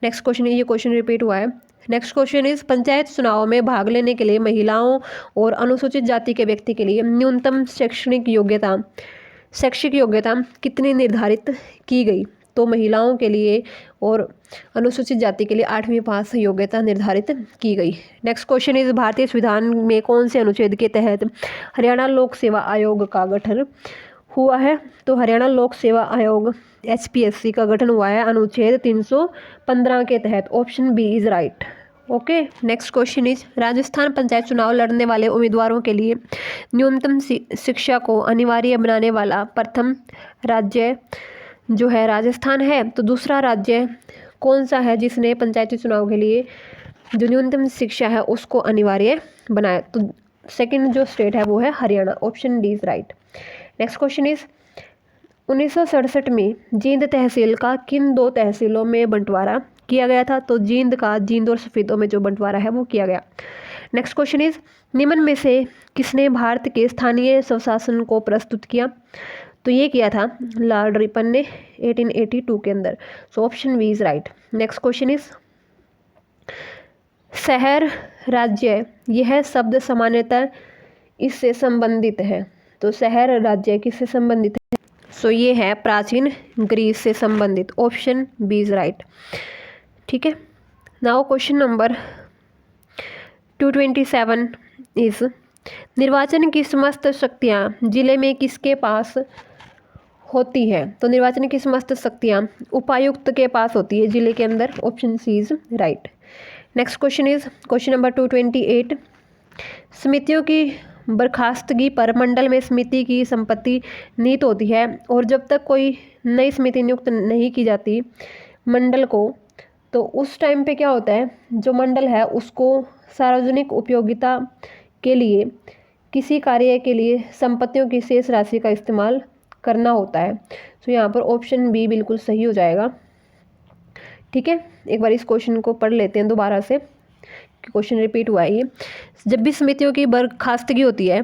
Next question, ये क्वेश्चन रिपीट हुआ है। नेक्स्ट क्वेश्चन इज पंचायत चुनाव में भाग लेने के लिए महिलाओं और अनुसूचित जाति के व्यक्ति के लिए न्यूनतम शैक्षिक योग्यता कितनी निर्धारित की गई? तो महिलाओं के लिए और अनुसूचित जाति के लिए 8वीं पास योग्यता निर्धारित की गई। नेक्स्ट क्वेश्चन इज भारतीय संविधान में कौन से अनुच्छेद के तहत हरियाणा लोक सेवा आयोग का गठन हुआ है? तो हरियाणा लोक सेवा आयोग HPSC का गठन हुआ है अनुच्छेद 315 के तहत। Option B is right. Okay, next question is Rajasthan panchayat चुनाव लड़ने वाले उम्मीदवारों के लिए न्यूनतम शिक्षा को अनिवार्य बनाने वाला प्रथम राज्य जो है राजस्थान है। तो दूसरा राज्य कौन सा है जिसने पंचायती चुनाव के लिए जो न्यूनतम शिक्षा है उसको अनिवार्य बनाया? तो सेकंड जो स्टेट है वो है Haryana. Option D is right. Next question is 1967 में जींद तहसील का किन 2 तहसीलों में बंटवारा किया गया था? तो जींद और सफेदों में जो बंटवारा है वो किया गया। नेक्स्ट क्वेश्चन इज निम्न में से किसने भारत के स्थानीय स्वशासन को प्रस्तुत किया? तो ये किया था लॉर्ड रिपन ने 1882 के अंदर। So option B is right. Next question is शहर राज्य यह शब्द सामान्यतः इससे संबंधित है। तो शहर राज्य किससे संबंधित है? सो ये है प्राचीन ग्रीस से संबंधित। Option B is right. ठीक है, नाउ क्वेश्चन नंबर 227 इज निर्वाचन की समस्त शक्तियाँ जिले में किसके पास होती है? तो निर्वाचन की समस्त शक्तियाँ उपायुक्त के पास होती है जिले के अंदर। Option C is right. Next question is question number 228 समितियों की बर्खास्तगी पर मंडल में समिति की संपत्ति निहित होती है और जब तक कोई नई समिति नियुक्त नहीं की जाती मंडल को, तो उस टाइम पे क्या होता है, जो मंडल है उसको सार्वजनिक उपयोगिता के लिए किसी कार्य के लिए संपत्तियों की शेष राशि का इस्तेमाल करना होता है। तो यहाँ पर ऑप्शन बी बिल्कुल सही हो जाएगा। ठीक है, एक बार इस क्वेश्चन को पढ़ लेते हैं दोबारा से, क्वेश्चन रिपीट हुआ है ये। जब भी समितियों की बर्खास्तगी होती है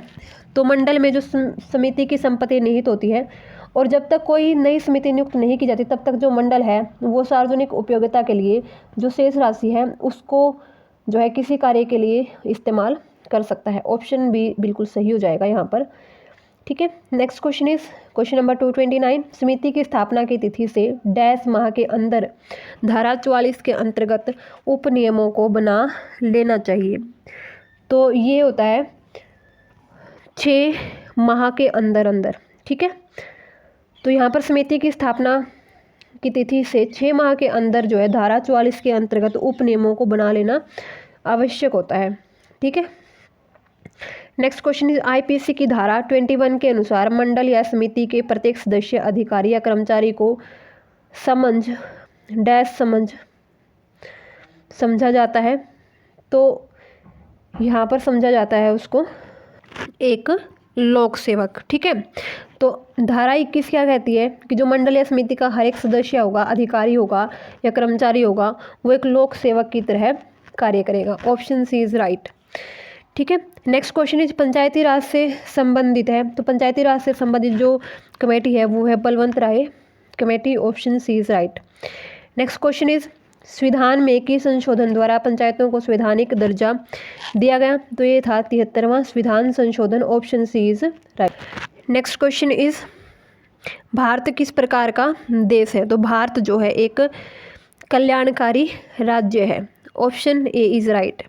तो मंडल में जो समिति की संपत्ति निहित होती है और जब तक कोई नई समिति नियुक्त नहीं की जाती तब तक जो मंडल है वो सार्वजनिक उपयोगिता के लिए जो शेष राशि है उसको जो है किसी कार्य के लिए इस्तेमाल कर सकता है। ऑप्शन बी बिल्कुल सही हो जाएगा यहाँ पर। ठीक है, next question is question number 229 समिति की स्थापना की तिथि से डैश माह के अंदर धारा 44 के अंतर्गत उप नियमों को बना लेना चाहिए। तो ये होता है 6 माह के अंदर। ठीक है, तो यहाँ पर समिति की स्थापना की तिथि से 6 माह के अंदर जो है धारा 44 के अंतर्गत उप नियमों को बना लेना आवश्यक होता है। ठीक है, नेक्स्ट क्वेश्चन इज IPC की धारा 21 के अनुसार मंडल या समिति के प्रत्येक सदस्य अधिकारी या कर्मचारी को समझा जाता है। तो यहाँ पर समझा जाता है उसको एक लोक सेवक। ठीक है, तो धारा 21 क्या कहती है कि जो मंडल या समिति का हर एक सदस्य होगा, अधिकारी होगा या कर्मचारी होगा, वो एक लोक सेवक की तरह कार्य करेगा। Option C is right. ठीक है, नेक्स्ट क्वेश्चन इज पंचायती राज से संबंधित है। तो पंचायती राज से संबंधित जो कमेटी है वो है Balwant Rai committee. Option C is right. Next question is संविधान में किस संशोधन द्वारा पंचायतों को संवैधानिक दर्जा दिया गया? तो ये था 73वां संविधान संशोधन। Option C is right. Next question is Bharat किस प्रकार का देश है? तो भारत जो है एक कल्याणकारी राज्य है। Option A is right.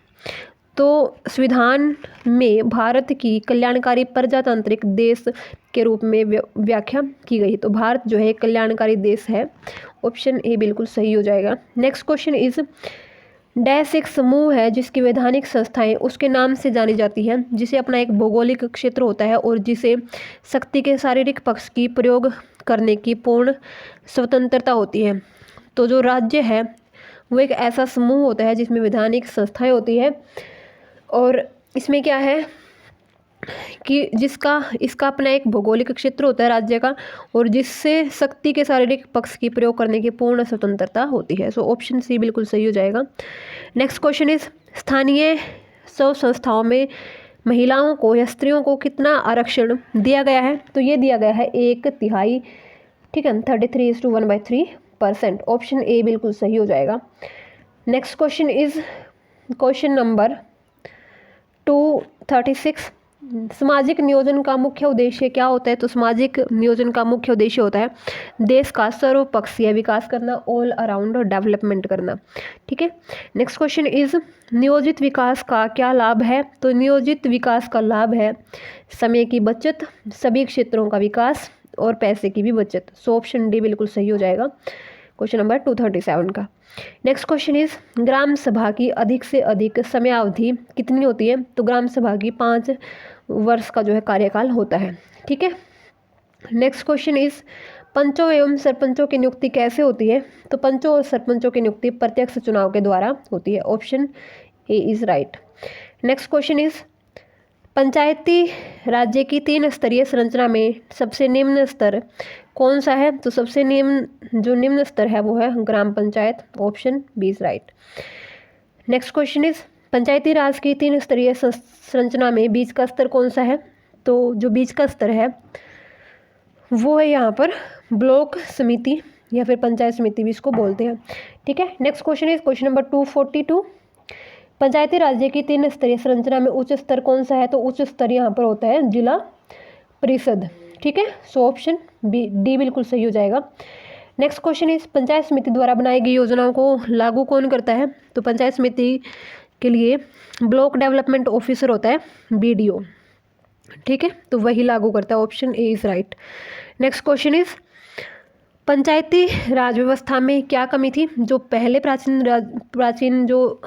तो संविधान में भारत की कल्याणकारी प्रजातांत्रिक देश के रूप में व्याख्या की गई। तो भारत जो है एक कल्याणकारी देश है। ऑप्शन ए बिल्कुल सही हो जाएगा। नेक्स्ट क्वेश्चन इज डैश एक समूह है जिसकी वैधानिक संस्थाएं उसके नाम से जानी जाती है, जिसे अपना एक भौगोलिक क्षेत्र होता है और जिसे शक्ति के शारीरिक पक्ष की प्रयोग करने की पूर्ण स्वतंत्रता होती है। तो जो राज्य है वो एक ऐसा समूह होता है जिसमें वैधानिक संस्थाएं होती है और इसमें क्या है कि इसका अपना एक भौगोलिक क्षेत्र होता है राज्य का और जिससे शक्ति के शारीरिक पक्ष की प्रयोग करने की पूर्ण स्वतंत्रता होती है। सो ऑप्शन सी बिल्कुल सही हो जाएगा। नेक्स्ट क्वेश्चन इज स्थानीय स्व संस्थाओं में महिलाओं को या स्त्रियों को कितना आरक्षण दिया गया है? तो ये दिया गया है 1/3। ठीक है, 33:1/3%। ऑप्शन ए बिल्कुल सही हो जाएगा। Next question is question number 236, सामाजिक नियोजन का मुख्य उद्देश्य क्या होता है? तो सामाजिक नियोजन का मुख्य उद्देश्य होता है देश का सर्वपक्षीय विकास करना, ऑल अराउंड डेवलपमेंट करना। ठीक है। नेक्स्ट क्वेश्चन इज नियोजित विकास का क्या लाभ है? तो नियोजित विकास का लाभ है समय की बचत, सभी क्षेत्रों का विकास और पैसे की भी बचत। सो ऑप्शन डी बिल्कुल सही हो जाएगा क्वेश्चन नंबर 237 का। नेक्स्ट क्वेश्चन इज ग्राम सभा की अधिक से अधिक समयावधि कितनी होती है? तो ग्राम सभा की 5 वर्ष का जो है कार्यकाल होता है। ठीक है। नेक्स्ट क्वेश्चन इज पंचों एवं सरपंचों की नियुक्ति कैसे होती है? तो पंचों और सरपंचों की नियुक्ति प्रत्यक्ष चुनाव के द्वारा होती है। Option A is right. Next question is पंचायती राज्य की 3 स्तरीय संरचना में सबसे निम्न स्तर कौन सा है? तो सबसे निम्न स्तर है वो है gram panchayat. Option B is right. Next question is पंचायती राज की 3 स्तरीय संरचना में बीच का स्तर कौन सा है? तो जो बीच का स्तर है वो है यहाँ पर ब्लॉक समिति या फिर पंचायत समिति भी इसको बोलते हैं। ठीक है। Next question is question number 242, पंचायती राज्य की 3 स्तरीय संरचना में उच्च स्तर कौन सा है? तो उच्च स्तर यहाँ पर होता है जिला परिषद। ठीक है। सो ऑप्शन बी डी बिल्कुल सही हो जाएगा। नेक्स्ट क्वेश्चन इज पंचायत समिति द्वारा बनाई गई योजनाओं को लागू कौन करता है? तो पंचायत समिति के लिए ब्लॉक डेवलपमेंट ऑफिसर होता है BDO। ठीक है। तो वही लागू करता है। Option A is right. Next question is पंचायती राज व्यवस्था में क्या कमी थी? जो पहले प्राचीन जो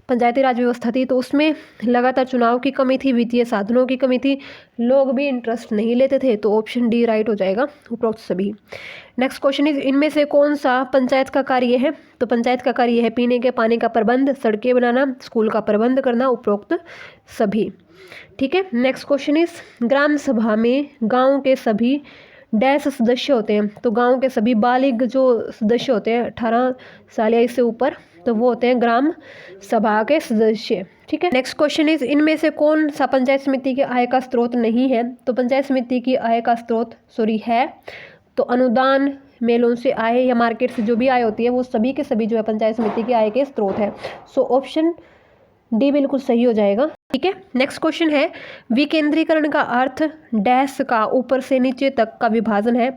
पंचायती राज व्यवस्था थी तो उसमें लगातार चुनाव की कमी थी, वित्तीय साधनों की कमी थी, लोग भी इंटरेस्ट नहीं लेते थे। तो ऑप्शन डी राइट हो जाएगा उपरोक्त सभी। नेक्स्ट क्वेश्चन इज इनमें से कौन सा पंचायत का कार्य है? तो पंचायत का कार्य है पीने के पानी का प्रबंध, सड़कें बनाना, स्कूल का प्रबंध करना, उपरोक्त सभी। ठीक है। नेक्स्ट क्वेश्चन इज ग्राम सभा में गाँव के सभी डैश सदस्य होते हैं? तो गांव के सभी बालिग जो सदस्य होते हैं 18 साल या इससे ऊपर, तो वो होते हैं ग्राम सभा के सदस्य। ठीक है। नेक्स्ट क्वेश्चन इज इनमें से कौन सा पंचायत समिति की आय का स्रोत नहीं है? तो पंचायत समिति की आय का स्रोत है तो अनुदान, मेलों से आय या मार्केट से जो भी आय होती है वो सभी के सभी जो है पंचायत समिति की आय के स्रोत है। सो ऑप्शन डी बिल्कुल सही हो जाएगा। ठीक है। नेक्स्ट क्वेश्चन है विकेंद्रीकरण का अर्थ डैश का ऊपर से नीचे तक का विभाजन है?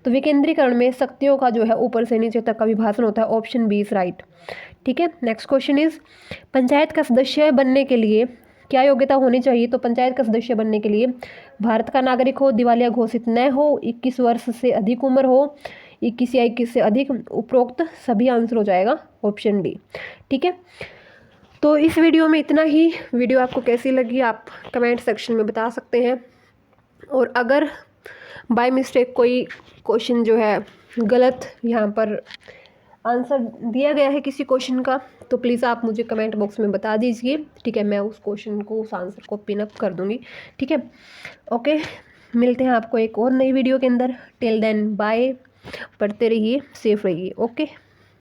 तो विकेंद्रीकरण में शक्तियों का जो है ऊपर से नीचे तक का विभाजन होता है। Option B is right. ठीक है। नेक्स्ट क्वेश्चन इज पंचायत का सदस्य बनने के लिए क्या योग्यता होनी चाहिए? तो पंचायत का सदस्य बनने के लिए भारत का नागरिक हो, दिवालिया घोषित न हो, 21 वर्ष से अधिक उम्र हो, 21 या 21 से अधिक, उपरोक्त सभी आंसर हो जाएगा ऑप्शन डी। ठीक है। तो इस वीडियो में इतना ही। वीडियो आपको कैसी लगी आप कमेंट सेक्शन में बता सकते हैं। और अगर बाय मिस्टेक कोई क्वेश्चन जो है गलत यहाँ पर आंसर दिया गया है किसी क्वेश्चन का तो प्लीज़ आप मुझे कमेंट बॉक्स में बता दीजिए। ठीक है। मैं उस क्वेश्चन को उस आंसर को पिन अप कर दूँगी। ठीक है। ओके, मिलते हैं आपको एक और नई वीडियो के अंदर। Till then bye. पढ़ते रहिए, सेफ रहिए। ओके।